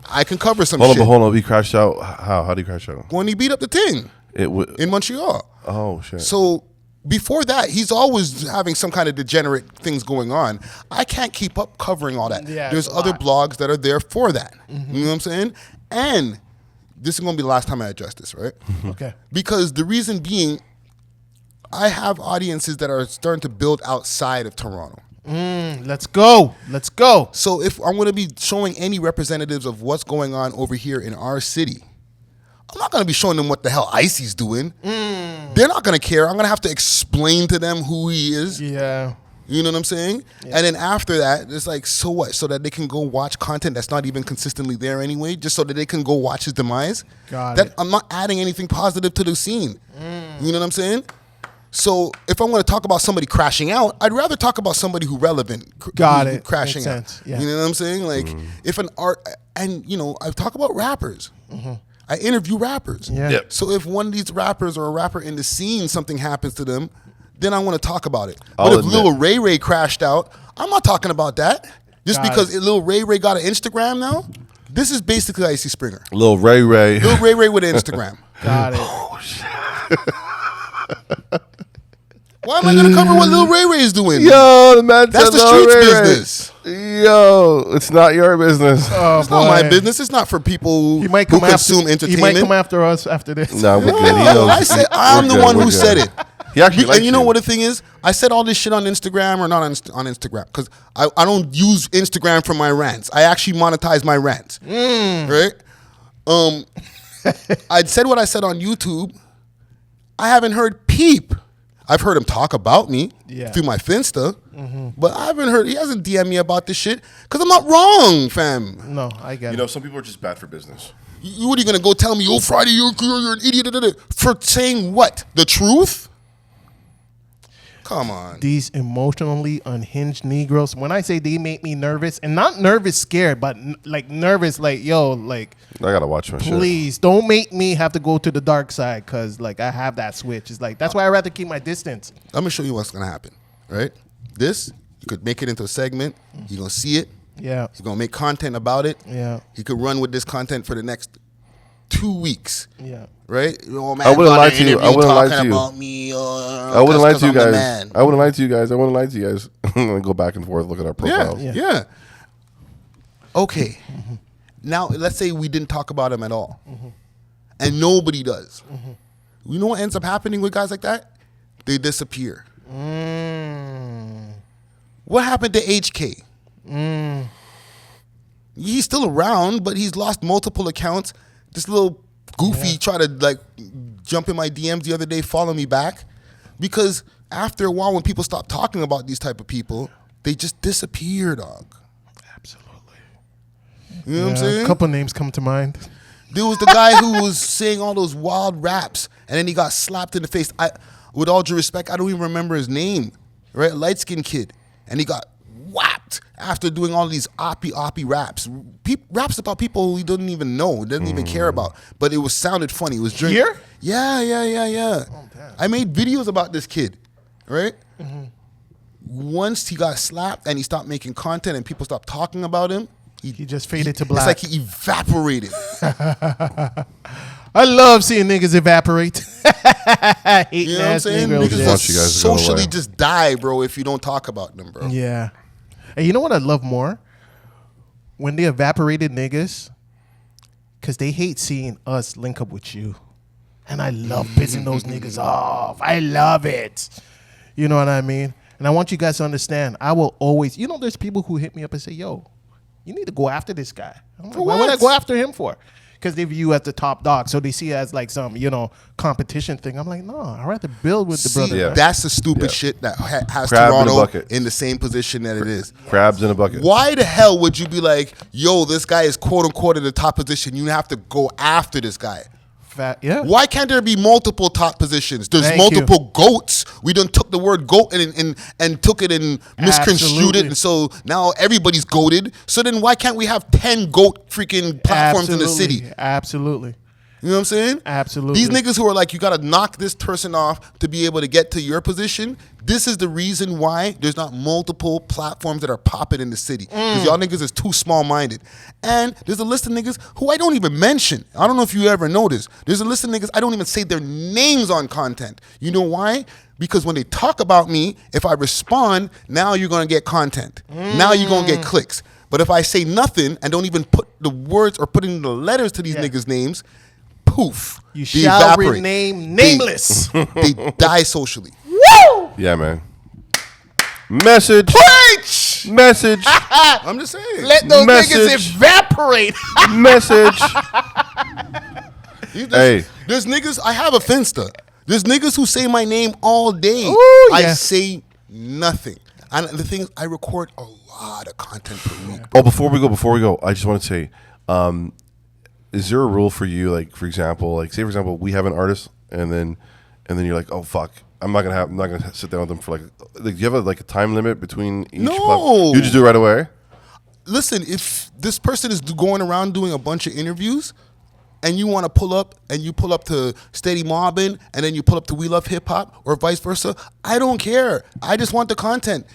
I can cover some shit. Hold on. He crashed out. How did he crash out? When he beat up the thing in Montreal. Oh, shit. So before that, he's always having some kind of degenerate things going on. I can't keep up covering all that. Yeah, There's other blogs that are there for that. You know what I'm saying? And this is going to be the last time I address this, right? Okay. Because the reason being, I have audiences that are starting to build outside of Toronto. Let's go. So if I'm going to be showing any representatives of what's going on over here in our city, I'm not going to be showing them what the hell Icy's doing. They're not going to care. I'm going to have to explain to them who he is. Yeah. You know what I'm saying? Yeah. And then after that, it's like, so what? So that they can go watch content that's not even consistently there anyway, just so that they can go watch his demise. Got it. I'm not adding anything positive to the scene. You know what I'm saying? So if I'm going to talk about somebody crashing out, I'd rather talk about somebody who's relevant. Got Crashing Makes out. sense. Yeah. You know what I'm saying? Like, if an art, and, you know, I talk about rappers. I interview rappers. Yeah. Yep. So if one of these rappers or a rapper in the scene, something happens to them, then I want to talk about it. But if Lil Ray crashed out, I'm not talking about that. Just because Lil Ray got an Instagram now, this is basically Icy Springer. Lil Ray. Lil Ray with an Instagram. Got it. Oh, shit. Why am I going to cover what Lil Ray is doing? Yo, the man That's said the Lil streets Ray. business. Yo, it's not your business. Oh, It's not my business. It's not for people who consume entertainment. He might come after us after this. No, we're good. He No, knows. I said I'm the We're one good, who we're said good. it. He actually likes And you know you. what the thing is? I said all this shit on Instagram or not on Instagram because I don't use Instagram for my rants. I actually monetize my rants. Right? I said what I said on YouTube. I haven't heard peep. I've heard him talk about me through my Finsta, but I haven't heard, he hasn't DM'd me about this shit because I'm not wrong, fam. No, I get it. You know, some people are just bad for business. What are you going to go tell me, oh, Friday, you're an idiot, for saying what? The truth? Come on. These emotionally unhinged Negroes, when I say they make me nervous, and not nervous scared, but like nervous, like, yo, like, I got to watch my shit. please don't make me have to go to the dark side because, like, I have that switch. It's like, that's why I'd rather keep my distance. I'm going to show you what's going to happen, right? This, you could make it into a segment. You're going to see it. Yeah. You're going to make content about it. Yeah. You could run with this content for the next 2 weeks. Yeah. Right? Oh, man, I wouldn't lie to you. I wouldn't lie talking to you. about me, I wouldn't lie to you guys. I wouldn't lie to you guys. I wouldn't lie to you guys. I'm going to go back and forth, look at our profiles. Yeah. Okay. Now, let's say we didn't talk about him at all. And nobody does. You know what ends up happening with guys like that? They disappear. What happened to HK? He's still around, but he's lost multiple accounts. This little goofy tried to like jump in my DMs the other day, follow me back. Because after a while, when people stop talking about these type of people, they just disappear, dog. Absolutely. You know what I'm saying? A couple names come to mind. There was the guy who was saying all those wild raps, and then he got slapped in the face. With all due respect, I don't even remember his name. Right? Light-skinned kid. And he got whacked after doing all these oppie raps. Raps about people he doesn't even know, doesn't even care about. But it was sounded funny. It was drinking. Here? Yeah. Oh, damn. I made videos about this kid, right? Once he got slapped and he stopped making content and people stopped talking about him, He just faded to black. it's like he evaporated. I love seeing niggas evaporate. You know what I'm saying? Negroes, Niggas yeah. Want you guys to go socially away. just die, bro, if you don't talk about them, bro. Yeah. And you know what I love more? When they evaporated niggas, because they hate seeing us link up with you. And I love pissing those niggas off. I love it. You know what I mean? And I want you guys to understand, I will always, there's people who hit me up and say, yo, you need to go after this guy. I'm like, why would I go after him for? Because they view you as the top dog. So they see it as like some, competition thing. I'm like, no, I'd rather build with the brother. Yeah. That's the stupid shit that has Crab in a Toronto bucket. in the same position that it is. Crabs in a bucket. Why the hell would you be like, yo, this guy is quote unquote in the top position. You have to go after this guy. Yeah. Why can't there be multiple top positions? There's Thank multiple goats. We done took the word goat and took it and misconstrued it, and so now everybody's goated. So then why can't we have 10 goat freaking platforms in the city? Absolutely. You know what I'm saying? Absolutely. These niggas who are like, you got to knock this person off to be able to get to your position. This is the reason why there's not multiple platforms that are popping in the city. Because y'all niggas is too small-minded. And there's a list of niggas who I don't even mention. I don't know if you ever noticed. There's a list of niggas I don't even say their names on content. You know why? Because when they talk about me, if I respond, now you're going to get content. Now you're going to get clicks. But if I say nothing and don't even put the words or put in the letters to these niggas' names, poof. You they shall evaporate. rename nameless. They die socially. Woo! Yeah, man. Message. Preach! Message. I'm just saying. Let those Message. niggas evaporate. Message. There's niggas, I have a Finsta. There's niggas who say my name all day. Ooh, I yeah. say nothing. And the thing is, I record a lot of content per week. Oh, before we go, I just want to say, is there a rule for you? Like, for example, we have an artist, and then you're like, oh fuck, I'm not gonna sit down with them for do you have a time limit between each? No. You just do it right away. Listen, if this person is going around doing a bunch of interviews, and you want to pull up to Steady Mobbin, and then you pull up to We Love Hip Hop, or vice versa, I don't care. I just want the content.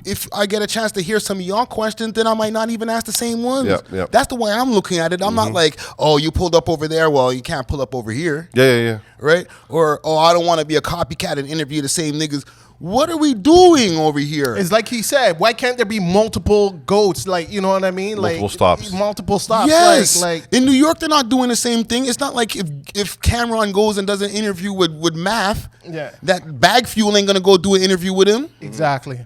If I get a chance to hear some of y'all questions, then I might not even ask the same ones. Yep. That's the way I'm looking at it. I'm not like, oh, you pulled up over there. Well, you can't pull up over here. Yeah. Right? Or, oh, I don't want to be a copycat and interview the same niggas. What are we doing over here? It's like he said, why can't there be multiple goats? Like, you know what I mean? Multiple stops. Multiple stops. Yes. Like in New York, they're not doing the same thing. It's not like if Cameron goes and does an interview with Math, that Bag Fuel ain't going to go do an interview with him. Exactly.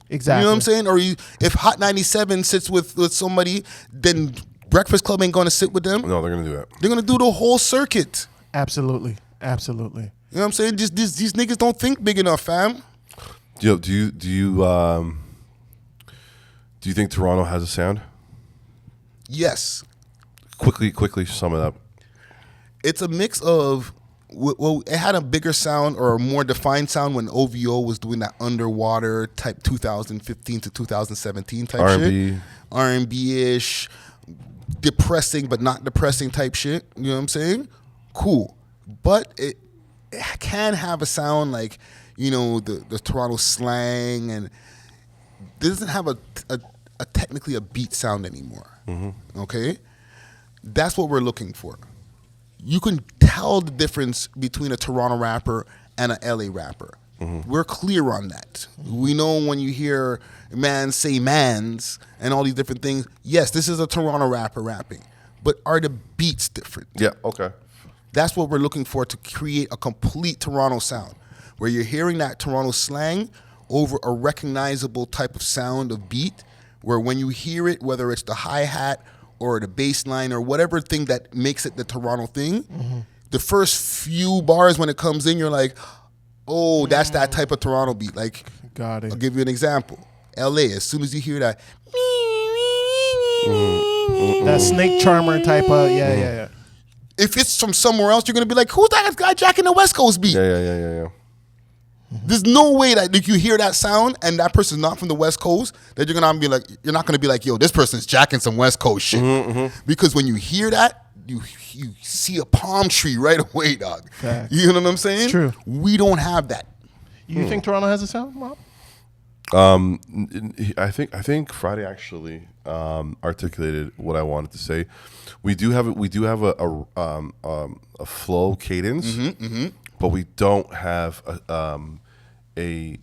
You know what I'm saying? Or if Hot 97 sits with somebody, then Breakfast Club ain't going to sit with them. No, they're going to do that. They're going to do the whole circuit. Absolutely. You know what I'm saying? Just these niggas don't think big enough, fam. Do you think Toronto has a sound? Yes. Quickly sum it up. It's a mix of, well, it had a bigger sound or a more defined sound when OVO was doing that underwater type 2015 to 2017 type R&B. shit. R&B-ish, depressing but not depressing type shit. You know what I'm saying? Cool. But it can have a sound like, the Toronto slang, and it doesn't have a technically a beat sound anymore. Okay? That's what we're looking for. You can tell the difference between a Toronto rapper and an LA rapper. We're clear on that. We know when you hear man say mans and all these different things, yes, this is a Toronto rapper rapping. But are the beats different? Yeah, okay. That's what we're looking for to create a complete Toronto sound, where you're hearing that Toronto slang over a recognizable type of sound of beat, where when you hear it, whether it's the hi-hat or the bass line or whatever thing that makes it the Toronto thing, the first few bars when it comes in, you're like, oh, that's that type of Toronto beat. Like, got it. I'll give you an example. LA, as soon as you hear that, That snake charmer type of, yeah. if it's from somewhere else, you're going to be like, who's that guy jacking the West Coast beat? Yeah. There's no way that if you hear that sound and that person's not from the West Coast, that you're not gonna be like, yo, this person's jacking some West Coast shit. Because when you hear that, you see a palm tree right away, dog. Fact. You know what I'm saying? It's true. We don't have that. You think Toronto has a sound, Mob? I think Friday actually articulated what I wanted to say. We do have a flow cadence, but we don't have a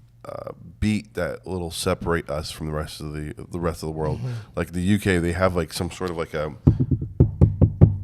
beat that will separate us from the rest of the world. Like the UK, they have like some sort of like a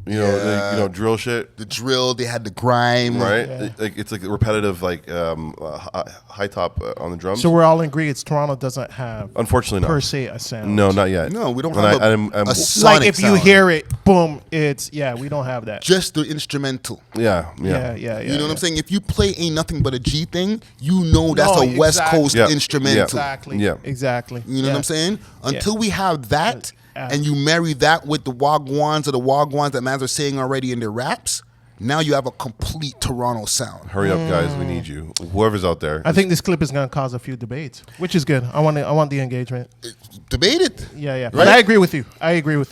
drill shit. The drill, they had the grime. Right? Yeah. Like it's like repetitive, like high top on the drums. So we're all in agreement. Toronto doesn't have, Unfortunately, per not. se, a sound. No, not yet. No, we don't And have I'm a Like sonic if you sound. hear it, boom, we don't have that. Just the instrumental. yeah. Yeah. You know what I'm saying? If you play Ain't Nothing But a G Thing, you know that's No, a West exactly. Coast Yeah. instrumental. Exactly. Yeah. Exactly. You know what I'm saying? Until we have that, Yeah. and you marry that with the wagwans or the wagwans that mans are saying already in their raps, now you have a complete Toronto sound. Hurry up, guys. We need you. Whoever's out there. I think this clip is going to cause a few debates, which is good. I want the engagement. Debate it. Yeah. But Right? I agree with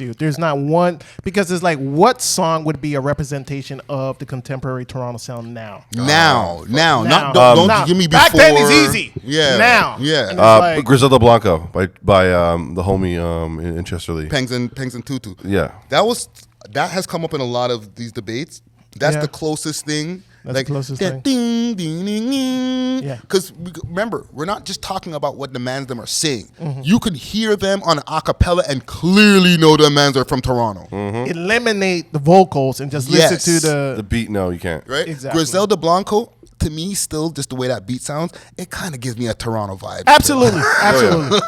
you. There's not one, because it's like, what song would be a representation of the contemporary Toronto sound now? Now. Not, Now. don't give me before. Back then is easy. Yeah. Now. Yeah. And it's like- Griselda Blanco by the homie in Chesterly. Pengs and Tutu. Yeah. That has come up in a lot of these debates. That's Yeah. the closest thing. That's like the closest that thing. ding, ding, ding, ding. Yeah. Because remember, we're not just talking about what the mans them are saying. Mm-hmm. You can hear them on a cappella and clearly know the mans are from Toronto. Eliminate the vocals and just listen Yes. to The the. beat, no, you can't. Right? Exactly. Griselda Blanco, to me, still just the way that beat sounds, it kind of gives me a Toronto vibe. Absolutely. Absolutely.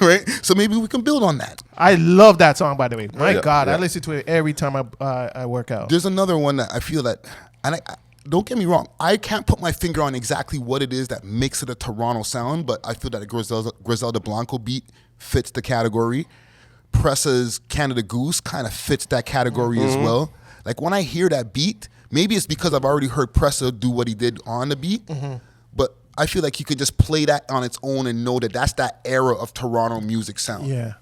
Right? So maybe we can build on that. I love that song, by the way. My Yeah, God, I yeah. listen to it every time I work out. There's another one that I feel that, and I don't get me wrong, I can't put my finger on exactly what it is that makes it a Toronto sound, but I feel that a Griselda Blanco beat fits the category. Pressa's Canada Goose kind of fits that category as well. Like when I hear that beat, maybe it's because I've already heard Pressa do what he did on the beat, but I feel like you could just play that on its own and know that that's that era of Toronto music sound. Yeah.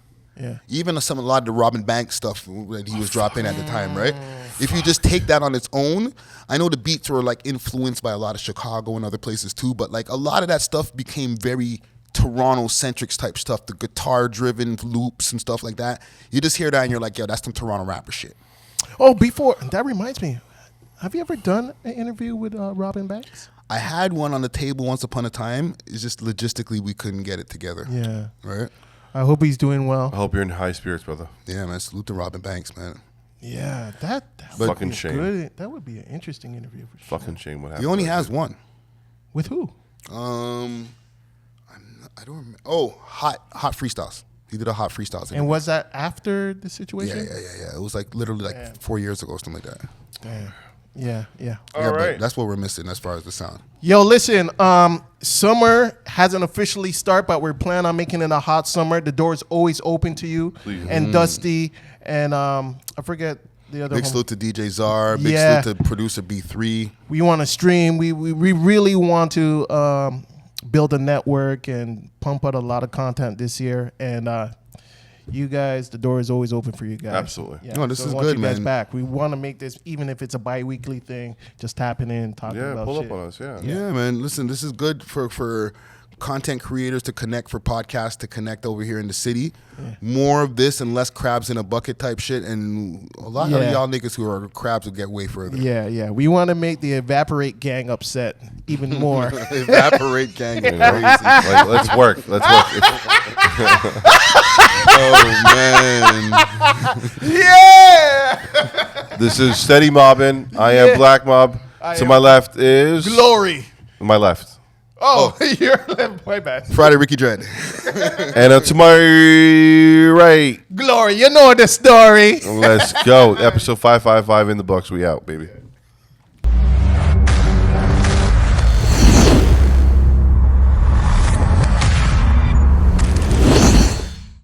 Even a lot of the Robin Banks stuff that he was dropping at the time, right? If you just take that on its own, I know the beats were like influenced by a lot of Chicago and other places too, but like a lot of that stuff became very Toronto-centric type stuff, the guitar-driven loops and stuff like that. You just hear that and you're like, yo, that's some Toronto rapper shit. Oh, that reminds me. Have you ever done an interview with Robin Banks? I had one on the table once upon a time. It's just logistically we couldn't get it together. Yeah. Right? I hope he's doing well. I hope you're in high spirits, brother. Yeah, man. Salute to Robin Banks, man. Yeah, that Fucking would be shame. good. That would be an interesting interview for sure. Fucking shame what happened. He only to has that one. With who? I don't remember. Oh, hot freestyles. He did a hot freestyles. And was that after the Yeah. situation? It was like literally like 4 years ago or something like that. Damn. Yeah. Yeah, All but right. that's what we're missing as far as the sound. Yo, listen, summer hasn't officially started, but we're planning on making it a hot summer. The door is always open to you. Please. And Dusty and I forget the other Big one. salute to DJ Czar. Big Yeah. salute to producer B3. We want to stream. We really want to build a network and pump out a lot of content this year. And you guys, the door is always open for you guys. Absolutely. Yeah. No, this so is we want good, you guys man. back. We want to make this, even if it's a bi-weekly thing, just tapping in, talking Yeah, about pull shit. up on us. Yeah. Yeah, man. Listen, this is good for content creators to connect, for podcasts to connect over here in the city. More of this and less crabs in a bucket type shit. And a lot of y'all niggas who are crabs will get way further. Yeah. We want to make the Evaporate gang upset even more. Evaporate gang. You know, like, let's work. Oh, man. Yeah! This is Steady Mobbin. I am Black Mob. To am my left is Glory. my left. Oh, you're left. My bad. Friday Ricky Dread. And to my right, Glory, you know the story. let's go. Episode 555 in the books. We out, baby.